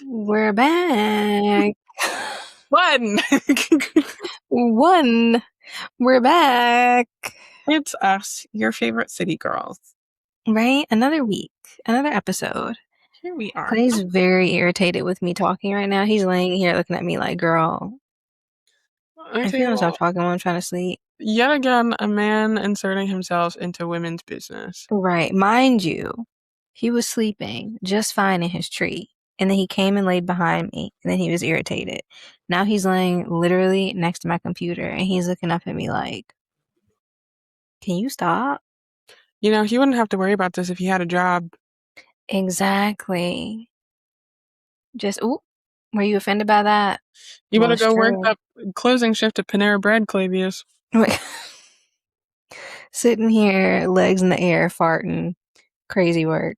We're back. One. One. We're back. It's us, your favorite city girls. Right? Another week. Another episode. Here we are. Clay's very irritated with me talking right now. He's laying here looking at me like, girl, if you don't stop talking while I'm trying to sleep. Yet again, a man inserting himself into women's business. Right. Mind you, he was sleeping just fine in his tree. And then he came and laid behind me. And then he was irritated. Now he's laying literally next to my computer. And he's looking up at me like, can you stop? You know, he wouldn't have to worry about this if he had a job. Exactly. Just, ooh, were you offended by that? You Well, better it's go work true. that closing shift at Panera Bread, Clavius. Sitting here, legs in the air, farting. Crazy work.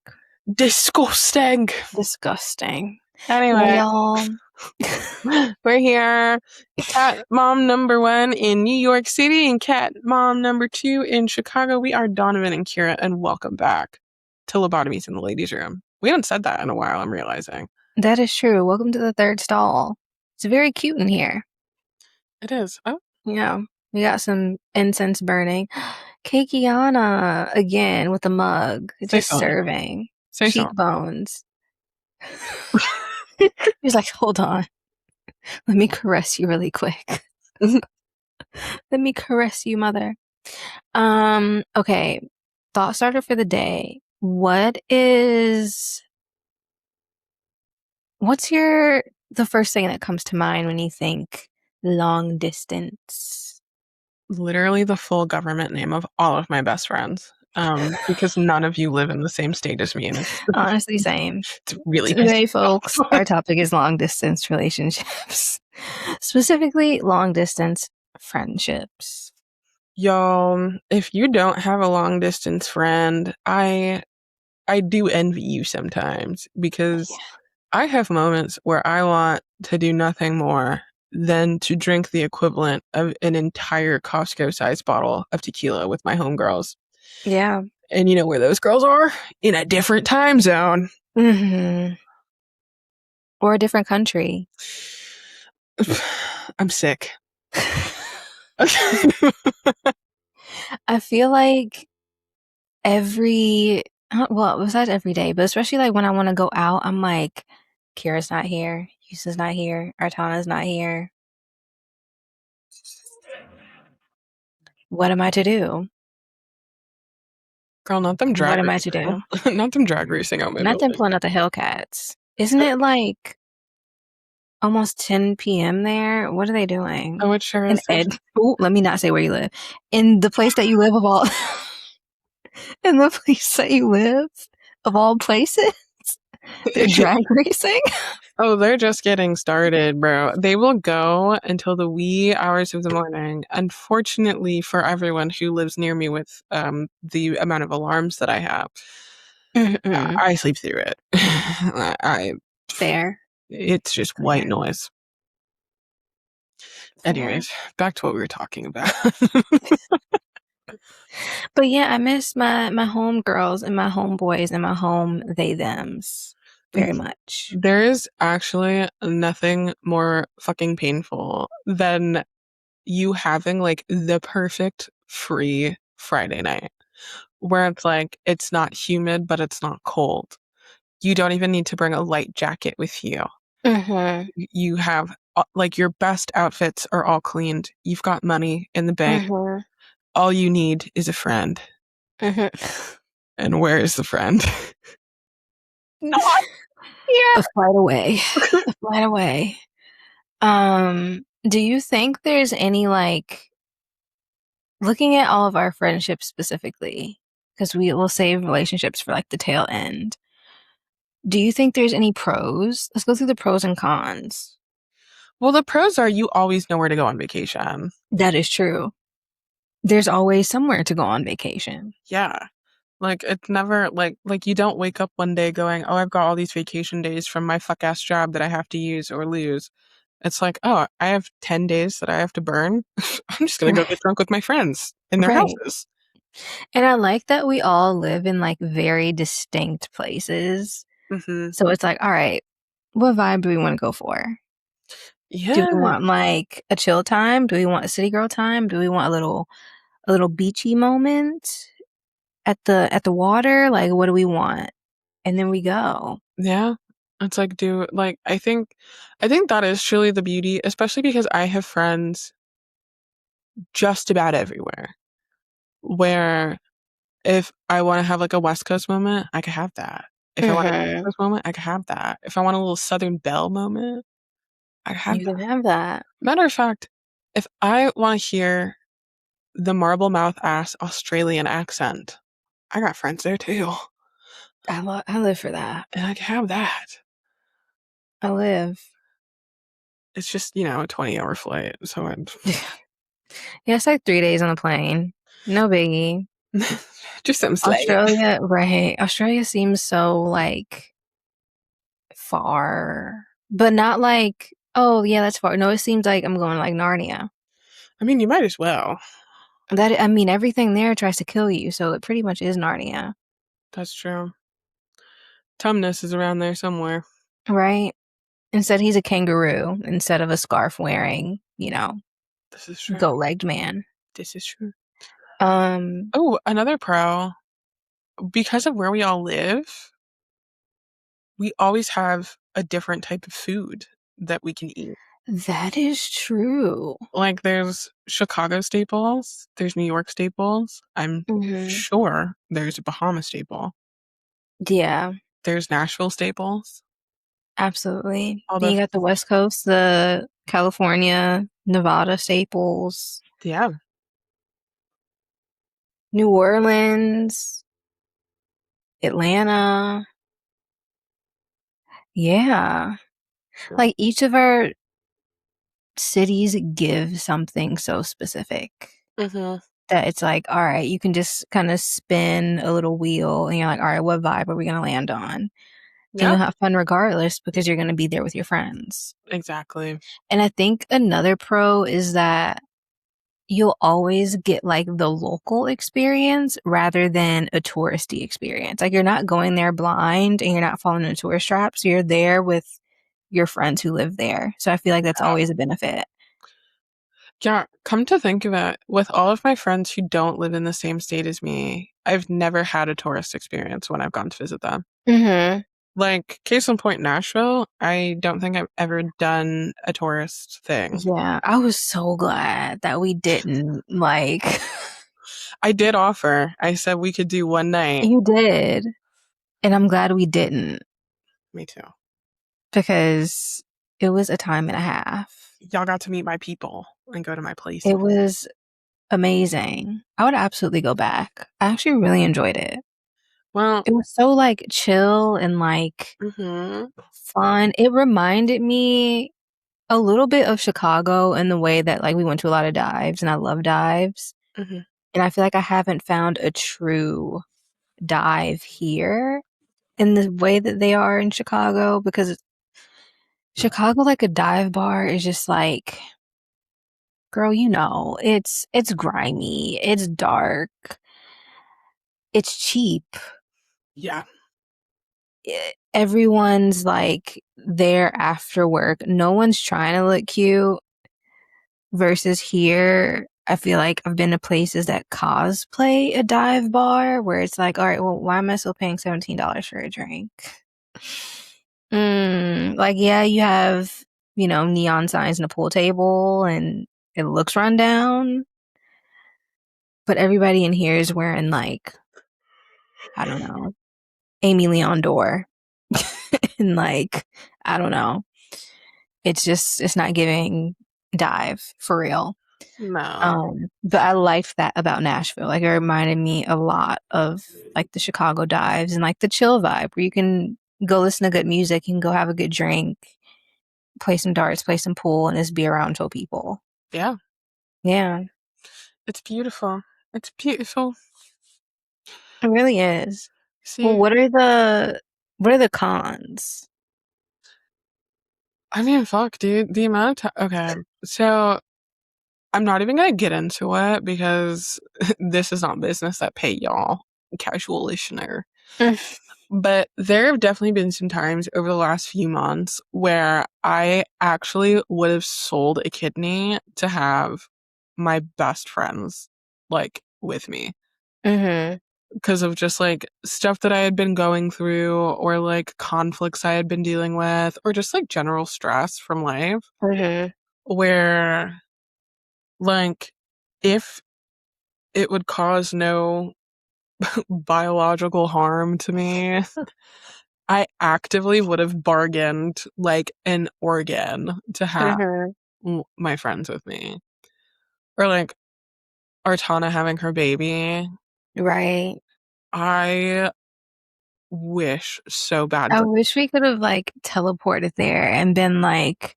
Disgusting. Disgusting. Anyway, y'all. We're here. Cat mom number 1 in New York City and cat mom number 2 in Chicago. We are Donovan and Kyra, and welcome back to Lobotomies in the Ladies' Room. We haven't said that in a while, I'm realizing. That is true. Welcome to the third stall. It's very cute in here. It is. Oh. Yeah. We got some incense burning. Kekiana again with the mug. Just serving. Cheekbones. He's like, hold on. Let me caress you really quick. Let me caress you, mother. Okay. Thought starter for the day. What's the first thing that comes to mind when you think long distance? Literally the full government name of all of my best friends. Because none of you live in the same state as me. And it's honestly same. It's really today, folks. Our topic is long distance relationships, specifically long distance friendships. Y'all, if you don't have a long distance friend, I do envy you sometimes because I have moments where I want to do nothing more than to drink the equivalent of an entire Costco-sized bottle of tequila with my homegirls. Yeah. And you know where those girls are? In a different time zone. Mm-hmm. Or a different country. I'm sick. I feel like besides every day, but especially like when I want to go out, I'm like, Kyra's not here, Yusa's not here, Artana's not here. What am I to do? Girl, not them drag What am I to do? Not them drag racing out my Not them building. pulling out the Hellcats. Isn't it like almost 10 p.m. there? What are they doing? Oh, it sure is. Ooh, let me not say where you live. In the place that you live of all in the place that you live of all places? They're drag racing? Oh, they're just getting started, bro. They will go until the wee hours of the morning. Unfortunately for everyone who lives near me with the amount of alarms that I have, I sleep through it. Fair. It's just white noise. Anyways, back to what we were talking about. But yeah, I miss my homegirls and my homeboys and my home they thems very much. There is actually nothing more fucking painful than you having like the perfect free Friday night where it's like it's not humid but it's not cold. You don't even need to bring a light jacket with you. Mm-hmm. You have like your best outfits are all cleaned. You've got money in the bank. Mm-hmm. All you need is a friend. Mm-hmm. And where is the friend? Not here. A flight away. A flight away. Do you think there's any like looking at all of our friendships specifically, because we will save relationships for like the tail end. Do you think there's any pros? Let's go through the pros and cons. Well, the pros are you always know where to go on vacation. That is true. There's always somewhere to go on vacation. Yeah. Like, it's never, like you don't wake up one day going, oh, I've got all these vacation days from my fuck-ass job that I have to use or lose. It's like, oh, I have 10 days that I have to burn. I'm just going to go get drunk with my friends in their houses. And I like that we all live in, like, very distinct places. Mm-hmm. So it's like, all right, What vibe do we want to go for? Do we Yeah. want like a chill time? Do we want a city girl time? Do we want a little beachy moment at the water? Like what do we want? And then we go. Yeah. It's like do like I think that is truly the beauty, especially because I have friends just about everywhere where if I want to have like a West Coast moment, I could have that. If I want an East Hmm. Coast moment, I could have that. If I want a little Southern Belle moment, I could have You that. can have that. Matter of fact, if I want to hear the marble mouth ass Australian accent, I got friends there too. I live for that. And I can have that. I live. It's just, a 20-hour flight. So I'm Yeah, it's like 3 days on the plane. No biggie. just something slight. Australia, right. Australia seems so like far, but not like, oh yeah, that's far. No, it seems like I'm going like Narnia. I mean, you might as well. That I mean, everything there tries to kill you, so it pretty much is Narnia, That's true. Tumnus is around there somewhere. right? Instead, he's a kangaroo instead of a scarf wearing, This is true. goat-legged man. This is true. Um, Oh, another pro. Because of where we all live, we always have a different type of food that we can eat. that is true. Like there's Chicago staples, there's New York staples. I'm Hmm. sure there's a Bahama staple. Yeah, There's Nashville staples. absolutely. All Then the you got the West Coast, the California, Nevada staples, yeah. New Orleans, Atlanta. Yeah. Like each of our cities give something so specific Mm-hmm. that it's like, all right, you can just kind of spin a little wheel and you're like, all right, what vibe are we going to land on? And Yeah, you'll have fun regardless because you're going to be there with your friends. exactly. And I think another pro is that you'll always get like the local experience rather than a touristy experience. Like you're not going there blind and you're not falling into tourist traps. You're there with your friends who live there. So I feel like that's always a benefit. Yeah, come to think of it, with all of my friends who don't live in the same state as me, I've never had a tourist experience when I've gone to visit them. Hmm. Like, case in point, Nashville, I don't think I've ever done a tourist thing. Yeah, I was so glad that we didn't like I did offer. I said we could do one night. you did. And I'm glad we didn't Me too. because it was a time and a half. Y'all got to meet my people and go to my It places. was amazing. I would absolutely go back. I actually really enjoyed it. Well, It was so like chill and like mm-hmm, fun. It reminded me a little bit of Chicago in the way that like we went to a lot of dives and I love dives. mm-hmm. And I feel like I haven't found a true dive here in the way that they are in Chicago because Chicago, like a dive bar, is just like, girl, it's grimy, it's dark, it's cheap. Yeah. Everyone's like there after work. No one's trying to look cute. Versus here, I feel like I've been to places that cosplay a dive bar where it's like, all right, well, why am I still paying $17 for a drink? Like, yeah, you have, neon signs and a pool table and it looks run down, but everybody in here is wearing like, I don't know, Amy Leon Dore. And like, I don't know. It's not giving dive for real. No. But I liked that about Nashville. Like it reminded me a lot of like the Chicago dives and like the chill vibe where you can go listen to good music, you can go have a good drink, play some darts, play some pool, and just be around chill people. Yeah. Yeah, It's beautiful. It's beautiful. it really is. Well, See, what are the cons? I mean, fuck, dude. The amount of time. Okay. So I'm not even gonna get into it because this is not business that pay y'all, casual listener. But there have definitely been some times over the last few months where I actually would have sold a kidney to have my best friends like with me Mm-hmm. because of just like stuff that I had been going through or like conflicts I had been dealing with or just like general stress from life Mm-hmm. where like if it would cause no biological harm to me, I actively would have bargained like an organ to have Mm-hmm. my friends with me. Or like Artana having her baby. Right. I wish so I badly. wish we could have like teleported there and been like,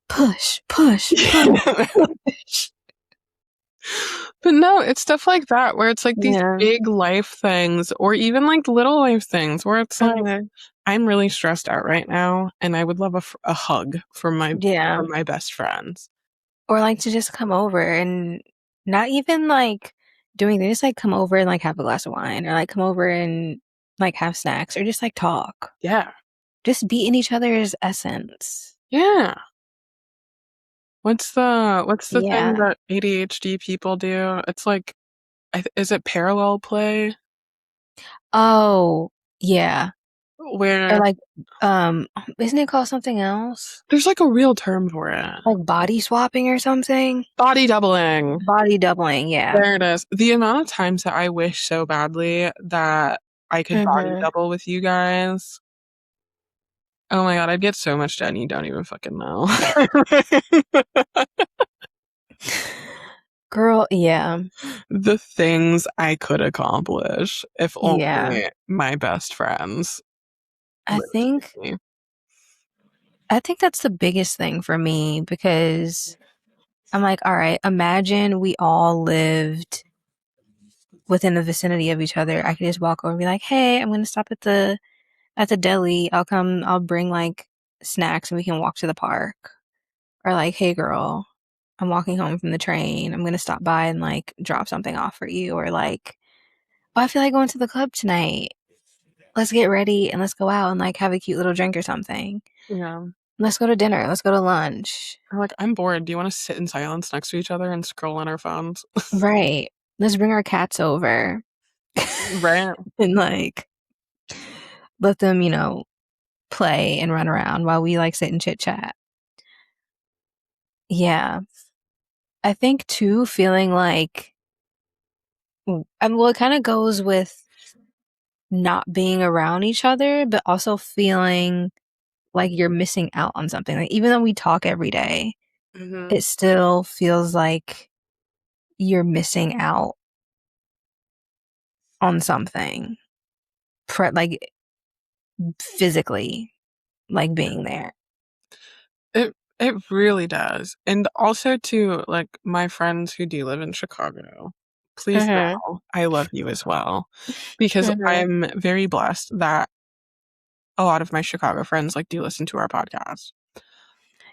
push, push, push, push. But no, it's stuff like that where it's like these Yeah. big life things or even like little life things where it's like Mm-hmm. I'm really stressed out right now and I would love a hug Yeah. from my best friends. Or like to just come over and not even like doing this, like come over and like have a glass of wine or like come over and like have snacks or just like talk. Yeah. Just be in each other's essence. Yeah. What's the thing Yeah. that ADHD people do? It's like is it parallel play Oh, yeah. Or where like, um, isn't it called something else? there's like a real term for it. Like body swapping or something? Body doubling. Body doubling, yeah. There it is. The amount of times that I wish so badly that I could body Mm-hmm. double with you guys. Oh my god, I'd get so much done you don't even fucking know. Girl, yeah. The things I could accomplish if Yeah. only my best friends I lived with think me. I think that's the biggest thing for me because I'm like, all right, imagine we all lived within the vicinity of each other. I could just walk over and be like, "Hey, I'm gonna stop at the deli. I'll bring like snacks and we can walk to the park." Or like, "Hey girl, I'm walking home from the train. I'm gonna stop by and like drop something off for you." Or like, "Oh, I feel like going to the club tonight. Let's get ready and let's go out and like have a cute little drink or something. Yeah. Let's go to dinner. Let's go to lunch." Or like, I'm bored. Do you want to sit in silence next to each other and scroll on our phones? Right. Let's bring our cats over Right? and like let them, play and run around while we like sit and chit chat. Yeah. I think too, feeling like, well, it kind of goes with not being around each other, but also feeling like you're missing out on something. Like, even though we talk every day, Hmm. it still feels like you're missing out on something, like physically, like being there. It really does. And also to like my friends who do live in Chicago, please Mm-hmm. know I love you as well. Because Mm-hmm. I'm very blessed that a lot of my Chicago friends like do listen to our podcast.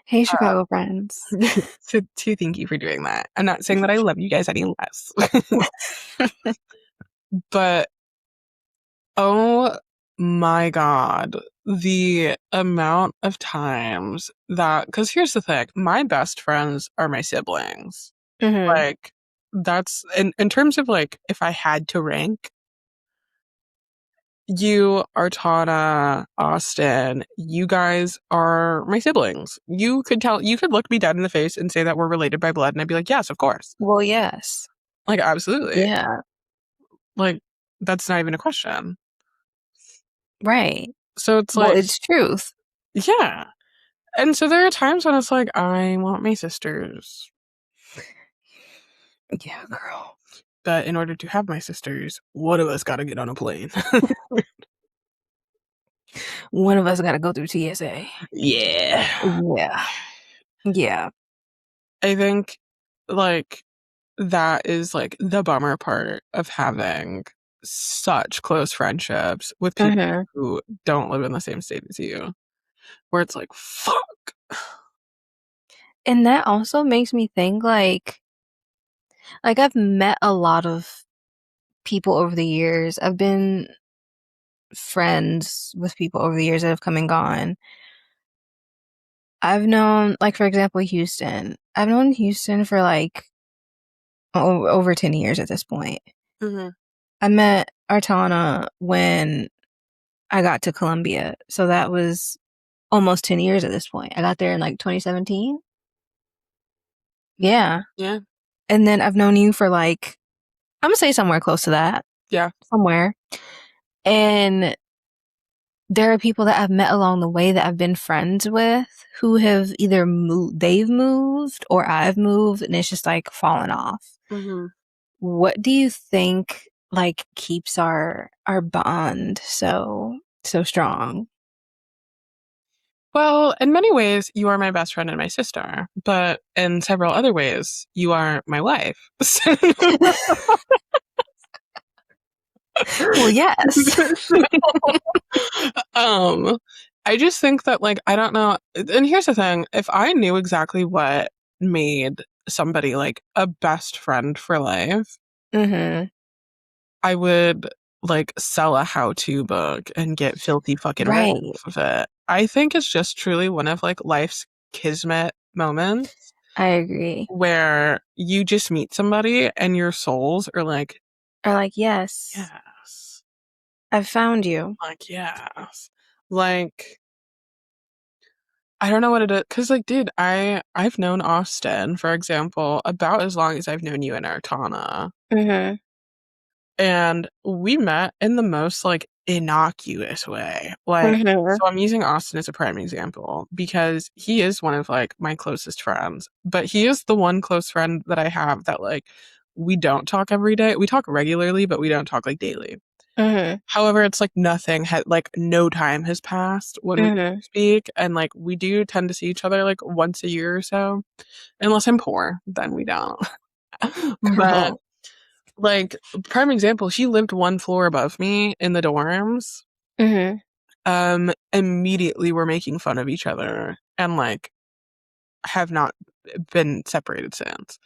Hey, Chicago friends. So thank you for doing that. I'm not saying that I love you guys any less. But oh my God, the amount of times that, because here's the thing, my best friends are my siblings. Mm-hmm. Like, that's in terms of like, if I had to rank, you, Artana, Austin, you guys are my siblings. You could look me dead in the face and say that we're related by blood, and I'd be like, yes, of course. Well, yes. Like, absolutely. Yeah. Like, that's not even a question. Right. So it's Well, like, it's truth. yeah. And so there are times when it's like, I want my sisters, Yeah, girl. but in order to have my sisters, one of us got to get on a plane. One of us got to go through TSA. Yeah. Yeah. Yeah. I think like that is like the bummer part of having such close friendships with people Mm-hmm. who don't live in the same state as you, where it's like, fuck. And that also makes me think like I've met a lot of people over the years. I've been friends with people over the years that have come and gone. I've known, like, for example, Houston. I've known Houston for like over 10 years at this point. Mm-hmm. I met Artana when I got to Columbia. So that was almost 10 years at this point. I got there in like 2017. Yeah. Yeah. And then I've known you for like, I'm gonna say somewhere close to that. Yeah. Somewhere. And there are people that I've met along the way that I've been friends with who have either they've moved or I've moved and it's just like fallen off. Mm-hmm. What do you think like keeps our bond so strong? Well, in many ways, you are my best friend and my sister, but in several other ways, you are my wife. Well, yes. um, I just think that, like, I don't know. And here's the thing: if I knew exactly what made somebody like a best friend for life, Mhm. I would like sell a how-to book and get filthy fucking rich Right. off of it. I think it's just truly one of like life's kismet moments I agree. where you just meet somebody and your souls are like, Or like, yes, yes, I've found you. like, yes. Like, I don't know what it is. Cause like, dude, I've known Austin, for example, about as long as I've known you and Artana. Mhm. And we met in the most like innocuous way. Like, Mhm. so I'm using Austin as a prime example because he is one of like my closest friends, but he is the one close friend that I have that like we don't talk every day. We talk regularly, but we don't talk like daily. Mhm. However, it's like nothing had like no time has passed when we Mhm. speak, and like we do tend to see each other like once a year or so. Unless I'm poor, then we don't. But Girl. like prime example, she lived one floor above me in the dorms. Mhm. Immediately we're making fun of each other and like have not been separated since.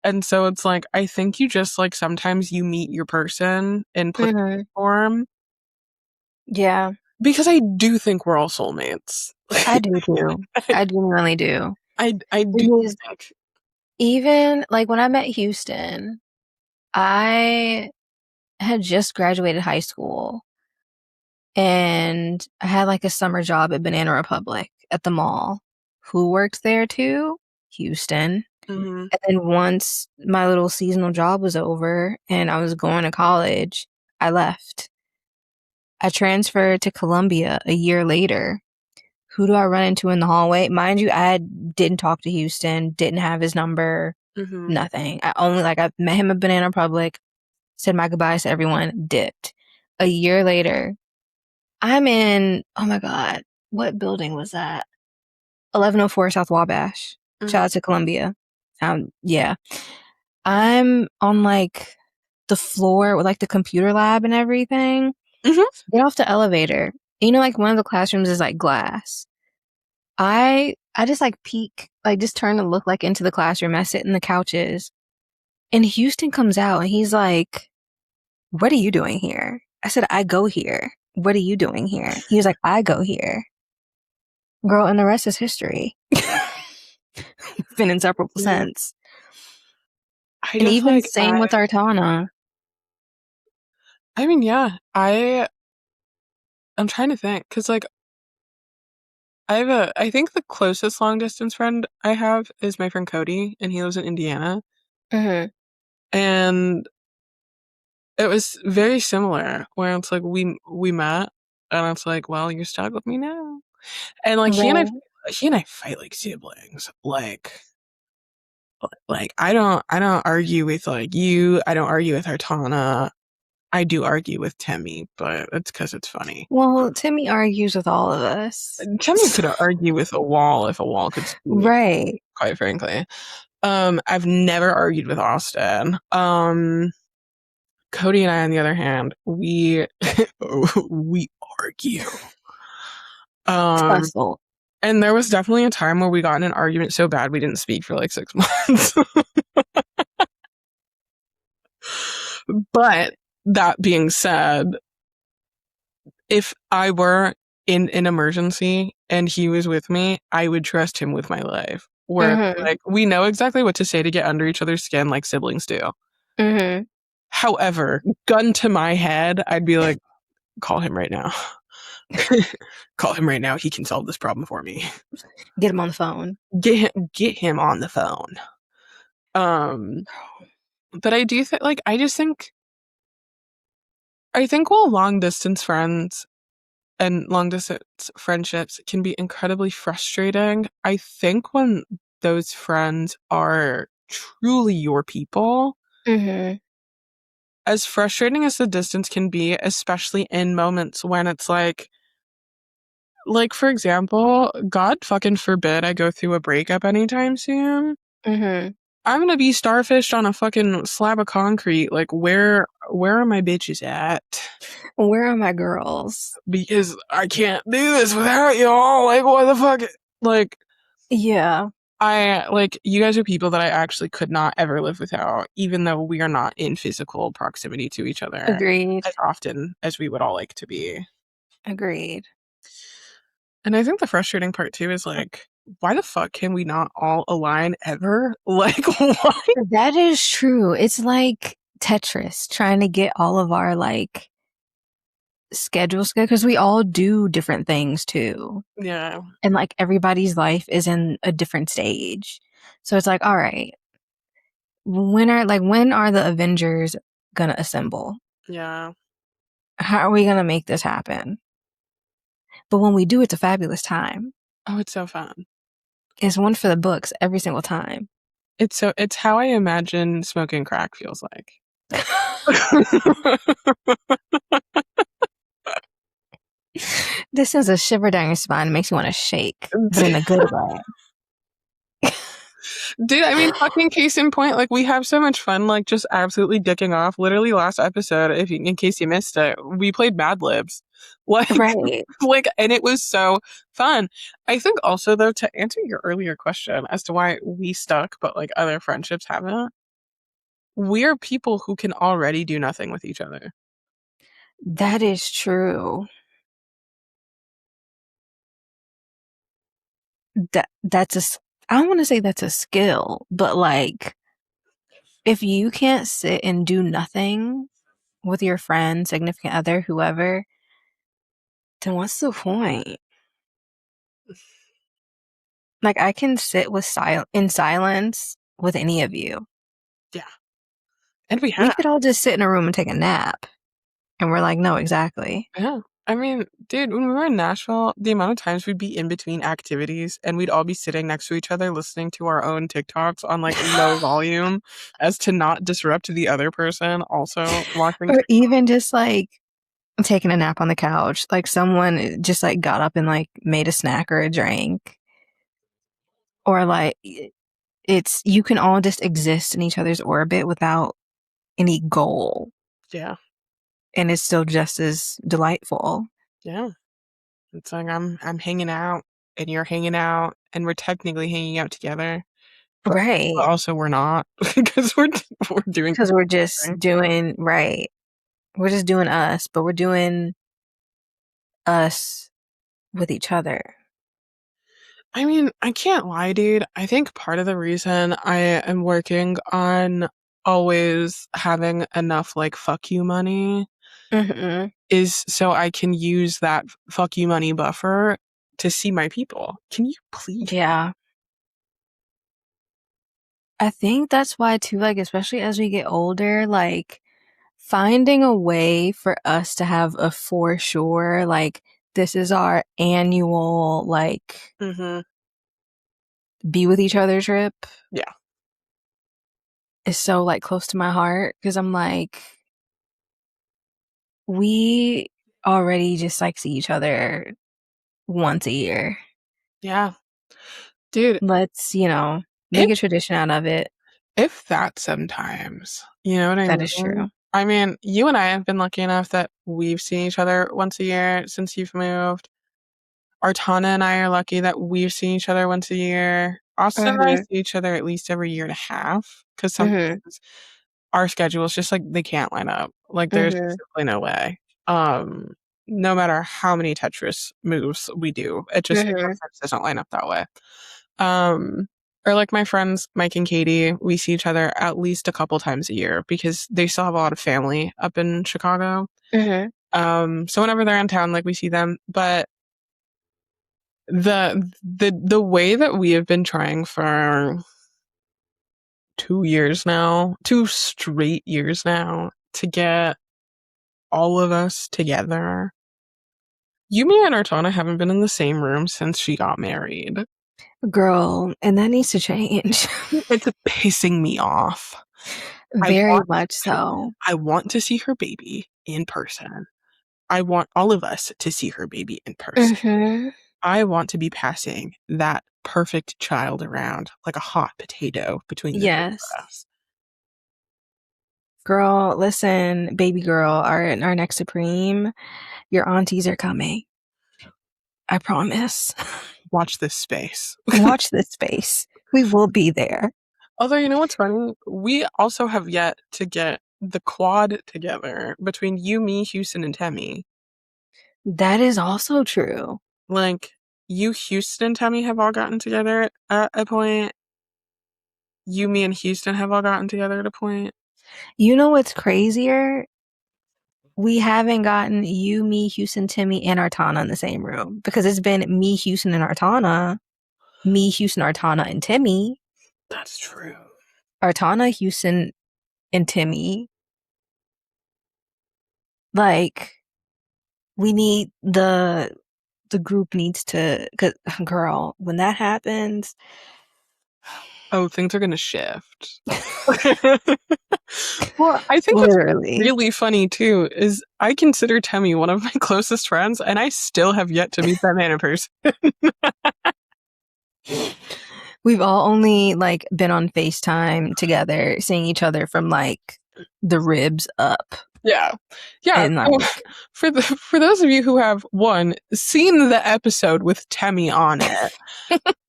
And so it's like I think you just like sometimes you meet your person in platonic Mhm. form Yeah, because I do think we're all soulmates. I do too. I genuinely do. I do Because think. even like when I met Houston, I had just graduated high school and I had like a summer job at Banana Republic at the mall. Who worked there too? Houston. Hmm. And then once my little seasonal job was over and I was going to college, I left. I transferred to Columbia a year later. Who do I run into in the hallway? Mind you, didn't talk to Houston, didn't have his number, Hmm. nothing. I met him at Banana Republic, said my goodbyes to everyone, dipped. A year later, I'm in, oh my God, what building was that? 1104 South Wabash. Shout Hmm. out to Columbia. Yeah. I'm on like the floor with like the computer lab and everything. Hmm. Get off the elevator. You know, like one of the classrooms is like glass. I just like peek, like just turn to look like into the classroom. I sit in the couches and Houston comes out and he's like, "What are you doing here?" I said, "I go here. What are you doing here?" He was like, "I go here." Girl, and the rest is history. Been inseparable Yeah. since. I And just even like same with Artana. I mean, yeah, I'm trying to think because like I think the closest long distance friend I have is my friend Cody, and he lives in Indiana. Hmm. And it was very similar, where it's like we met, and it's like, well, you're stuck with me now. And like Right. he and I fight like siblings. Like I don't argue with like you. I don't argue with Artana. I do argue with Timmy, but it's because it's funny. Well, Timmy argues with all of us. Timmy could argue with a wall if a wall could speak, Right. quite frankly. I've never argued with Austin. Cody and I, on the other hand, we we argue. Um, Tussle. and there was definitely a time where we got in an argument so bad we didn't speak for like 6 months. But that being said, if I were in an emergency and he was with me, I would trust him with my life. Where Mhm. like we know exactly what to say to get under each other's skin like siblings do. Mhm. However, gun to my head, I'd be like, call him right now. Call him right now. He can solve this problem for me. Get him on the phone. Get him on the phone. Um, but I do think like I think while long distance friends and long distance friendships can be incredibly frustrating, I think when those friends are truly your people, Mhm. as frustrating as the distance can be, especially in moments when it's like for example, God fucking forbid I go through a breakup anytime soon. Mhm. I'm gonna be starfished on a fucking slab of concrete. Like where are my bitches at? Where are my girls? Because I can't do this without y'all. Like what the fuck? Like Yeah. I like you guys are people that I actually could not ever live without, even though we are not in physical proximity to each other Agreed. as often as we would all like to be. Agreed. And I think the frustrating part too is like, why the fuck can we not all align ever? Like, why? That is true. It's like Tetris trying to get all of our like schedules good because we all do different things too. Yeah, And like everybody's life is in a different stage. So it's like, all right, when are the Avengers gonna assemble? yeah. How are we gonna make this happen? But when we do, it's a fabulous time. Oh, it's so fun. It's one for the books every single time. It's how I imagine smoking crack feels like. This is a shiver down your spine. It makes you want to shake, but in a good way. Dude, I mean, fucking case in point, like we have so much fun, like just absolutely dicking off. Literally last episode, in case you missed it, we played Mad Libs, like, Right. and it was so fun. I think also though to answer your earlier question as to why we stuck, but like other friendships haven't, we're people who can already do nothing with each other. That is true. That's I don't want to say that's a skill, but like if you can't sit and do nothing with your friend, significant other, whoever, then what's the point? Like I can sit with in silence with any of you. Yeah, and we We have. could all just sit in a room and take a nap. And we're like, no, exactly. Yeah. I mean, dude, when we were in Nashville, the amount of times we'd be in between activities and we'd all be sitting next to each other listening to our own TikToks on like low volume as to not disrupt the other person also watching Or TikTok. even just like taking a nap on the couch. Like someone just like got up and like made a snack or a drink. Or like it's you can all just exist in each other's orbit without any goal. Yeah. And it's still just as delightful. Yeah. It's like I'm hanging out and you're hanging out and we're technically hanging out together, but Right. also we're not because we're doing Because we're just something. doing, right. We're just doing us, but we're doing us with each other. I mean, I can't lie, dude. I think part of the reason I am working on always having enough like fuck you money Hmm. is so I can use that fuck you money buffer to see my people. Can you please? Yeah. I think that's why too, like, especially as we get older, like finding a way for us to have a for sure, like, this is our annual, like, Mm-hmm. be with each other trip Yeah. is so, like, close to my heart because I'm like, we already just, like, see each other once a year. Yeah. Dude, Let's, if make a tradition out of it. if that sometimes, you know what I That is true. mean? I mean, you and I have been lucky enough that we've seen each other once a year since you've moved. Artana and I are lucky that we've seen each other once a year. Austin and I Mhm. see each other at least every year and a half because Mhm. sometimes our schedules just like they can't line up. Like there's Mhm. simply no way. Um, no matter how many Tetris moves we do, it Hmm. just doesn't line up that way. Um, or like my friends, Mike and Katie, we see each other at least a couple times a year because they still have a lot of family up in Chicago. Hmm. So whenever they're in town, like we see them. But the way that we have been trying for 2 years now, 2 straight years now, to get all of us together. Yumi and Artana haven't been in the same room since she got married. Girl, and that needs to change. It's pissing me off. I Very want much so. I want to see her baby in person. I want all of us to see her baby in person. Hmm. I want to be passing that perfect child around like a hot potato between the two Yes. of us. Girl, listen, baby girl, our next Supreme, your aunties are coming. I promise. Watch this space. Watch this space. We will be there. Although, you know what's funny? We also have yet to get the quad together between you, me, Houston, and Temmie. That is also true. Like, you, Houston, and Temmie have all gotten together at a point. You, me, and Houston have all gotten together at a point. You know what's crazier? We haven't gotten you, me, Houston, Timmy, and Artana in the same room because it's been me, Houston, and Artana, me, Houston, Artana, and Timmy, That's true. Artana, Houston, and Timmy. Like, we need the group needs to, cause girl, when that happens, Oh, things are gonna shift. Well, I think what's literally, really funny too is I consider Temmie one of my closest friends, and I still have yet to meet that man in person. we've all only like been on FaceTime together, seeing each other from like the ribs up, Yeah. Yeah. and So like, for those of you who have one seen the episode with Temmie on it,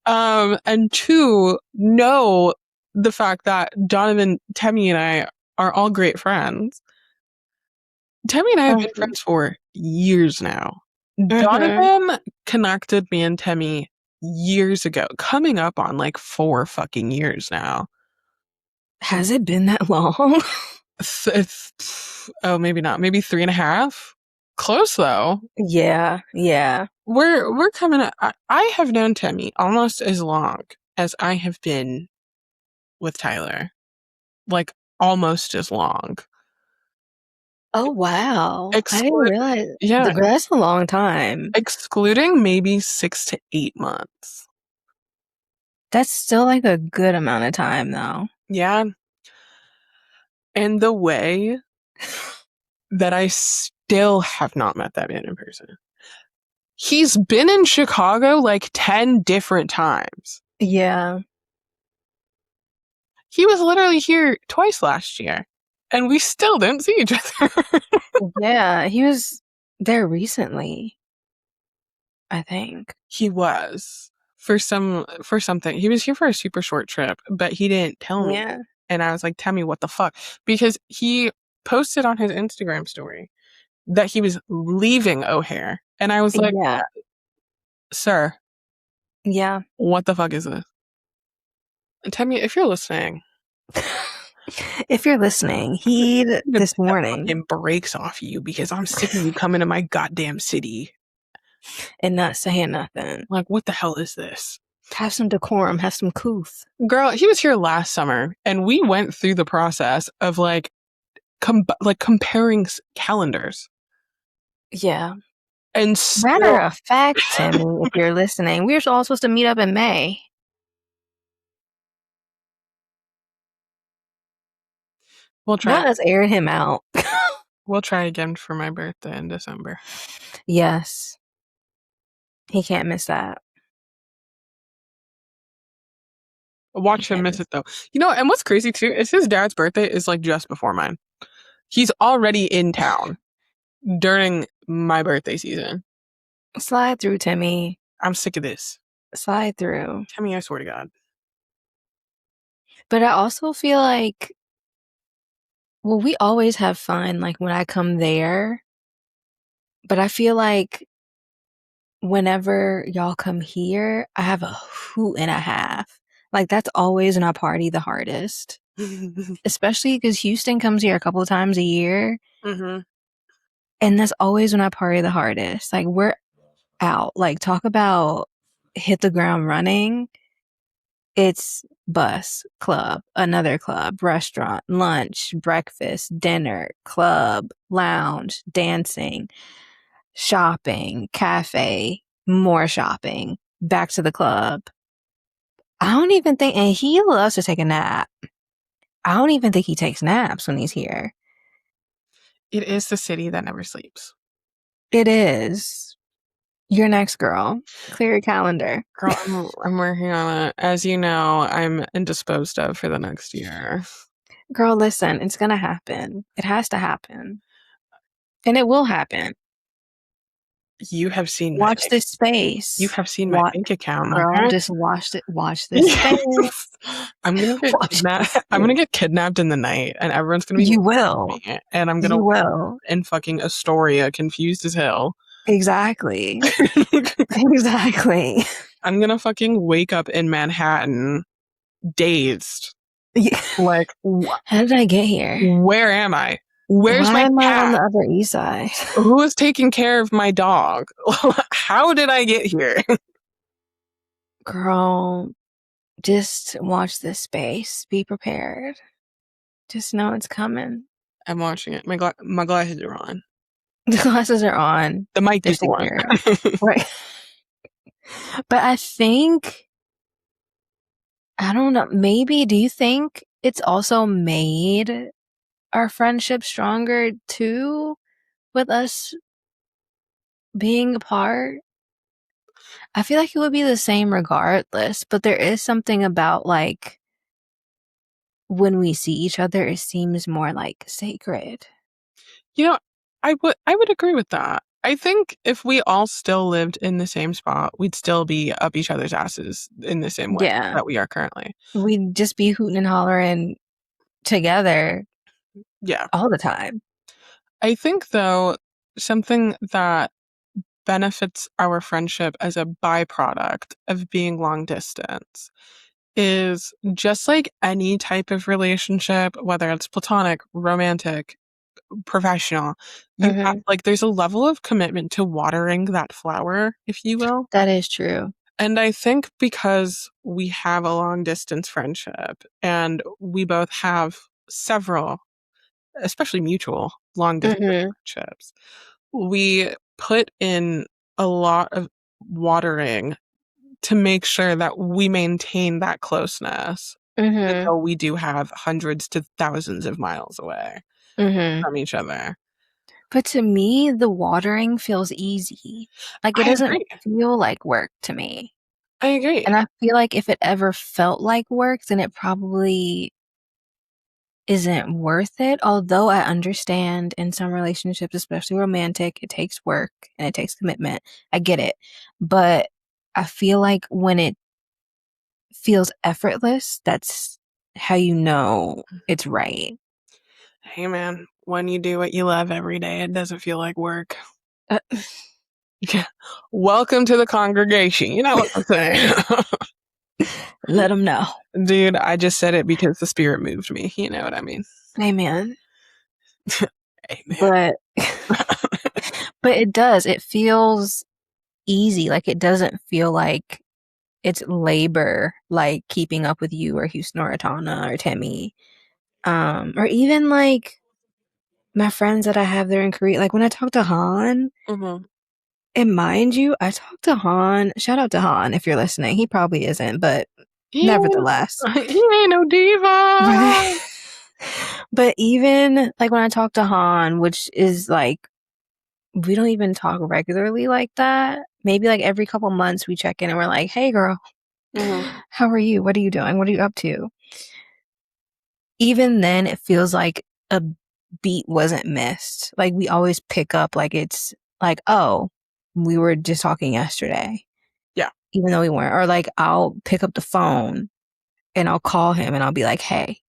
and two, know the fact that Donovan, Temmie, and I are all great friends. Temmie and I have been mhm, friends for years now. mhm. Donovan connected me and Temmie years ago, coming up on like 4 fucking years now. Has it been that long? Oh, maybe not. Maybe 3.5. Close though. Yeah, yeah. We're coming up. I have known Temmie almost as long as I have been with Tyler. Like almost as long. Oh wow. I didn't Exclude realize Yeah, that's a long time. excluding maybe 6 to 8 months. That's still like a good amount of time though. Yeah. And the way that I still have not met that man in person. He's been in Chicago like 10 different times. Yeah. He was literally here twice last year, and we still didn't see each other. Yeah, he was there recently, I think. He was for something. He was here for a super short trip, but he didn't tell me. Yeah. And I was like, "Tell me what the fuck?" Because he posted on his Instagram story that he was leaving O'Hare, and I was like, Yeah. "Sir, Yeah. what the fuck is this?" And tell me if you're listening. If you're listening, heed I'm gonna this take the warning fucking brakes off you because I'm sick of you coming to my goddamn city. and not saying nothing. Like, what the hell is this? Have some decorum, have some couth. Girl, he was here last summer, and we went through the process of like comparing calendars, Yeah. and Matter still of fact, Timmy, if you're listening, we were all supposed to meet up in May. we'll try. Not us airing him out. We'll try again for my birthday in December. Yes. He can't miss that. He Watch him can't miss miss it though. You know, and what's crazy too is his dad's birthday is like just before mine. He's already in town during my birthday season. Slide through, Timmy. I'm sick of this. Slide through. Tell me, I swear to God. But I also feel like, well, we always have fun, like when I come there. But I feel like whenever y'all come here, I have a hoot and a half. Like that's always when I party the hardest. Especially because Houston comes here a couple of times a year, Hmm. and that's always when I party the hardest. Like we're out. Like talk about hit the ground running. It's bus, club, another club, restaurant, lunch, breakfast, dinner, club, lounge, dancing, shopping, cafe, more shopping, back to the club. I don't even think, and he loves to take a nap. I don't even think he takes naps when he's here. It is the city that never sleeps. It is your next girl. Clear your calendar. Girl, I'm working on it. As you know, I'm indisposed of for the next year. Girl, listen, it's gonna happen. It has to happen. And it will happen. You have seen my Watch this you space. have seen my What bank account, my girl, parents. just watch this space. Yes. I'm gonna get Watch kidnapped. this I'm gonna space. get kidnapped in the night, and everyone's gonna be You looking for will. me, and I'm gonna You wake up will. in fucking Astoria, confused as hell. Exactly. Exactly. I'm gonna fucking wake up in Manhattan, dazed. Yeah. Like, How did I get here? where am I? Where's Why my am I on cat? the Upper East Side? Who is taking care of my dog? How did I get here? Girl, just watch this space. Be prepared. Just know it's coming. I'm watching it. My glasses are on. The glasses are on. The mic They're is on. secure. Right. But I think, I don't know, maybe do you think it's also made our friendship stronger too with us being apart? I feel like it would be the same regardless, but there is something about like when we see each other, it seems more like sacred. You know, I would agree with that. I think if we all still lived in the same spot, we'd still be up each other's asses in the same way Yeah. that we are currently. We'd just be hooting and hollering together Yeah. all the time. I think though something that benefits our friendship as a byproduct of being long distance is just like any type of relationship, whether it's platonic, romantic, professional, you have Hmm. like there's a level of commitment to watering that flower, if you will. That is true. And I think because we have a long distance friendship and we both have several, especially mutual long distance Hmm. friendships, we put in a lot of watering to make sure that we maintain that closeness, even Hmm. though we do have hundreds to thousands of miles away Hmm. from each other. But to me, the watering feels easy. Like it I doesn't agree. feel like work to me. I agree. And I feel like if it ever felt like work, then it probably isn't worth it. Although I understand in some relationships, especially romantic, it takes work and it takes commitment. I get it. But I feel like when it feels effortless, that's how you know it's right. Hey man, when you do what you love every day, it doesn't feel like work. Uh, Yeah. Welcome to the congregation. You know what I'm saying? Let them know. Dude, I just said it because the spirit moved me. You know what I mean? Amen. Amen. But but it does. It feels easy. Like it doesn't feel like it's labor, like keeping up with you or Houston or Atana or Timmy. Or even like my friends that I have there in Korea. Like when I talk to Han, Hmm. and mind you, I talk to Han. Shout out to Han if you're listening. He probably isn't, but He nevertheless. ain't, he ain't no diva. But even like when I talk to Han, which is like we don't even talk regularly like that. Maybe like every couple months we check in and we're like, "Hey girl, Hmm. how are you? What are you doing? What are you up to?" Even then it feels like a beat wasn't missed. Like we always pick up like it's like, "Oh, we were just talking yesterday." Yeah. Even though we weren't. Or like I'll pick up the phone and I'll call him and I'll be like, "Hey,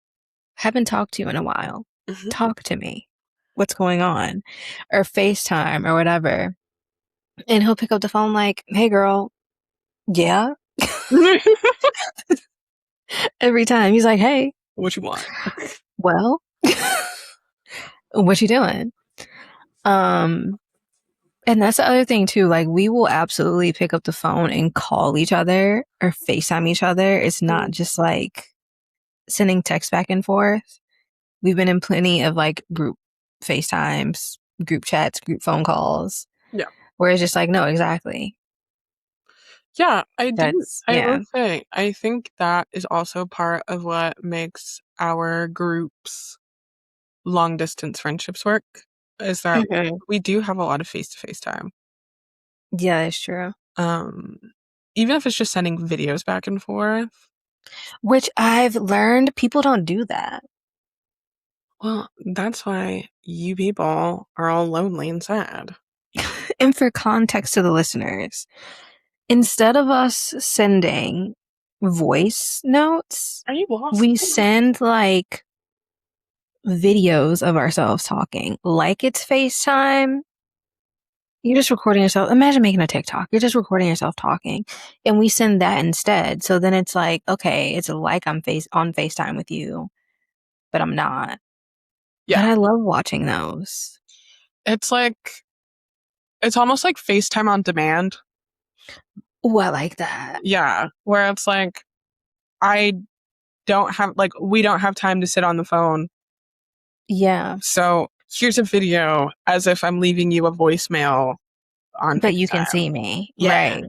haven't talked to you in a while. Hmm. Talk to me. what's going on, or FaceTime or whatever. And he'll pick up the phone like, hey girl, yeah. Every time he's like, hey, What you want? well, what you doing? Um, and that's the other thing too. Like, we will absolutely pick up the phone and call each other or FaceTime each other. It's not just like sending text back and forth. We've been in plenty of like group FaceTimes, group chats, group phone calls, Yeah. where it's just like, no, exactly. Yeah, I do. That's, I will yeah. say, I think that is also part of what makes our group's long distance friendships work, is that Mhm. we do have a lot of face to face time. Yeah, that's true. Um, Even if it's just sending videos back and forth. Which I've learned people don't do that. Well, that's why you people are all lonely and sad. And for context to the listeners, instead of us sending voice notes, Are you lost? we send like videos of ourselves talking, like it's FaceTime. You're just recording yourself. Imagine making a TikTok. You're just recording yourself talking, and we send that instead. So then it's like, okay, it's like I'm on FaceTime with you, but I'm not. Yeah. But I love watching those. It's like, it's almost like FaceTime on demand. Oh, I like that. Yeah. Where it's like, I don't have, like, we don't have time to sit on the phone. Yeah, So here's a video as if I'm leaving you a voicemail on but you can FaceTime. see me, Yeah. right?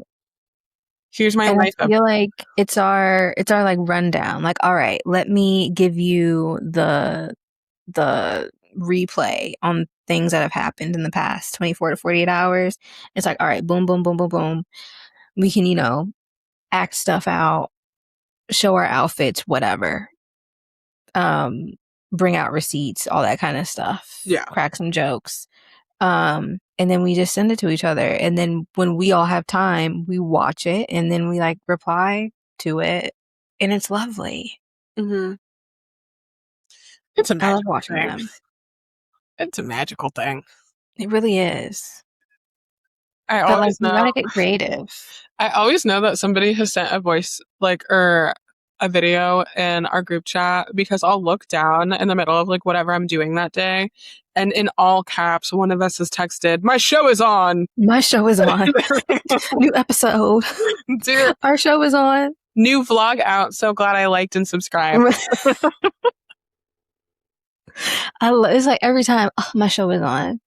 Here's my And life I up. feel like it's our like rundown. Like, all right, let me give you the replay on things that have happened in the past 24 to 48 hours. It's like, all right, boom, boom, boom, boom, boom. We can, act stuff out, show our outfits, whatever. Um, Bring out receipts, all that kind of stuff. Yeah. Crack some jokes. And then we just send it to each other. And then when we all have time, we watch it and then we like reply to it. And it's lovely. Mm-hmm. It's a I love magical watching thing. them. It's a magical thing. It really is. I But like always you know. gotta get creative. I always know that somebody has sent a voice, like, or a video in our group chat, because I'll look down in the middle of like whatever I'm doing that day, and in all caps, one of us has texted, "My show is on." My show is on. New episode. Dude, Our show is on. new vlog out. So glad I liked and subscribed. It's like every time, oh, my show is on.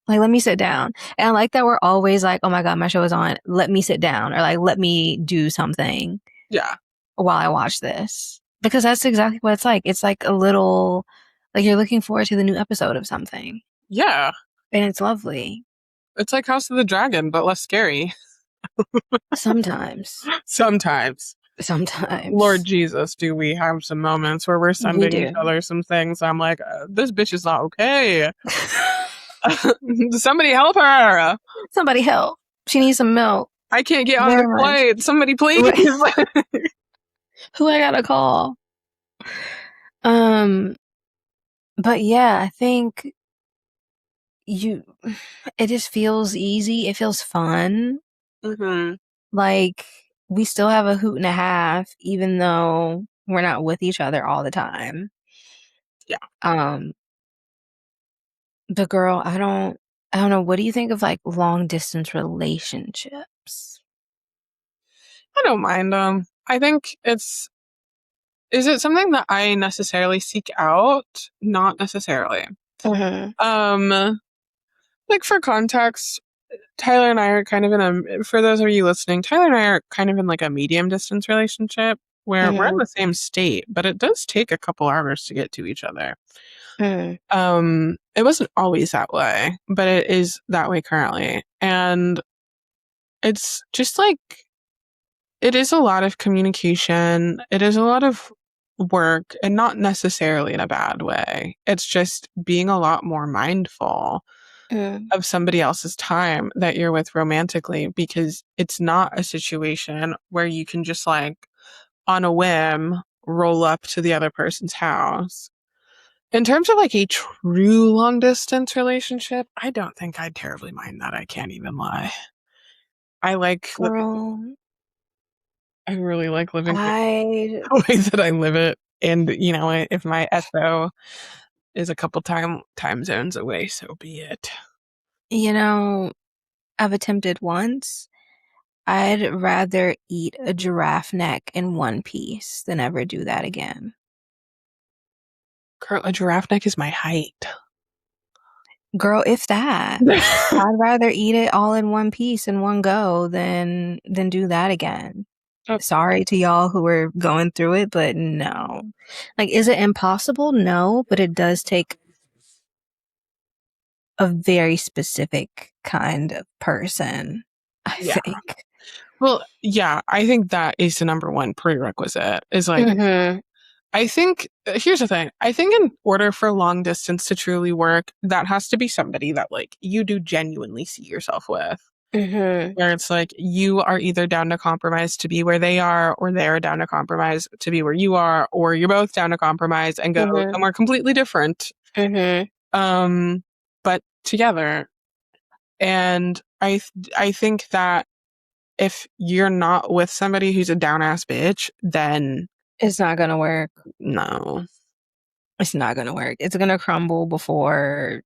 Like, let me sit down. And I like that we're always like, oh my God, my show is on. Let me sit down. Or like, let me do something Yeah. while I watch this. Because that's exactly what it's like. It's like a little, like you're looking forward to the new episode of something. Yeah. And it's lovely. It's like House of the Dragon, but less scary. Sometimes. Sometimes. Lord Sometimes. Jesus, do we have some moments where we're We sending each do. other some things? I'm like, this bitch is not okay. Somebody help her. Somebody help. She needs some milk. I can't get on the Very much. flight. Somebody please. Who I gotta call? Um, but yeah, I think you it just feels easy. It feels fun. Mm-hmm. Like we still have a hoot and a half, even though we're not with each other all the time. Yeah. Um, but girl, I don't know. What do you think of like long distance relationships? I don't mind them. I think is it something that I necessarily seek out? Not necessarily. Mm-hmm. Um, like for context, Tyler and I are kind of for those of you listening, Tyler and I are kind of in like a medium distance relationship where we're in Mm-hmm. the same state, but it does take a couple hours to get to each other. Mm-hmm. It wasn't always that way, but it is that way currently. And it's just like, it is a lot of communication. It is a lot of work, and not necessarily in a bad way. It's just being a lot more mindful Mm-hmm. of somebody else's time that you're with romantically, because it's not a situation where you can just like on a whim roll up to the other person's house. In terms of like a true long distance relationship, I don't think I'd terribly mind that. I can't even lie. I like living, Girl, I really like living I, the way that I live it. And if my SO is a couple time zones away, so be it. you know, I've attempted once. I'd rather eat a giraffe neck in one piece than ever do that again. Girl, a giraffe neck is my height. Girl, if that. I'd rather eat it all in one piece in one go than do that again. Oh, Sorry to y'all who are going through it, but no. Like, is it impossible? No, but it does take a very specific kind of person, I yeah. think. Well, yeah, I think that is the number one prerequisite. Is like, Mm-hmm. I think here's the thing. I think in order for long distance to truly work, that has to be somebody that like you do genuinely see yourself with. Mm-hmm. Where it's like you are either down to compromise to be where they are, or they're down to compromise to be where you are, or you're both down to compromise and go Mm-hmm. somewhere completely different. Mm-hmm. Um, but together. And I think that if you're not with somebody who's a down ass bitch, then It's not gonna work. no. It's not gonna work. It's gonna crumble before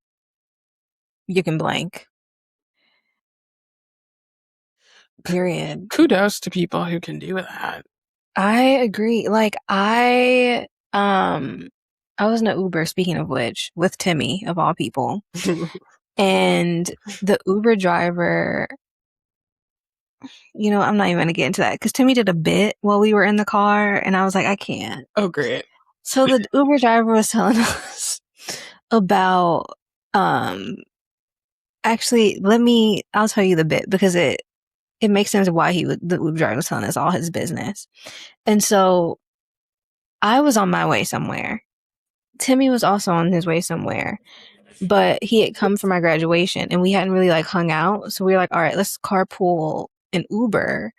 you can blink. Period. Kudos to people who can do that. I agree. Like I was in an Uber, speaking of which, with Timmy of all people. And the Uber driver, I'm not even gonna get into that because Timmy did a bit while we were in the car and I was like, I can't. Oh, great. So the Uber driver was telling us about um actually I'll tell you the bit because it makes sense why the Uber driver was telling us all his business. And so I was on my way somewhere. Timmy was also on his way somewhere, but he had come for my graduation and we hadn't really like hung out. So we were like, all right, let's carpool an Uber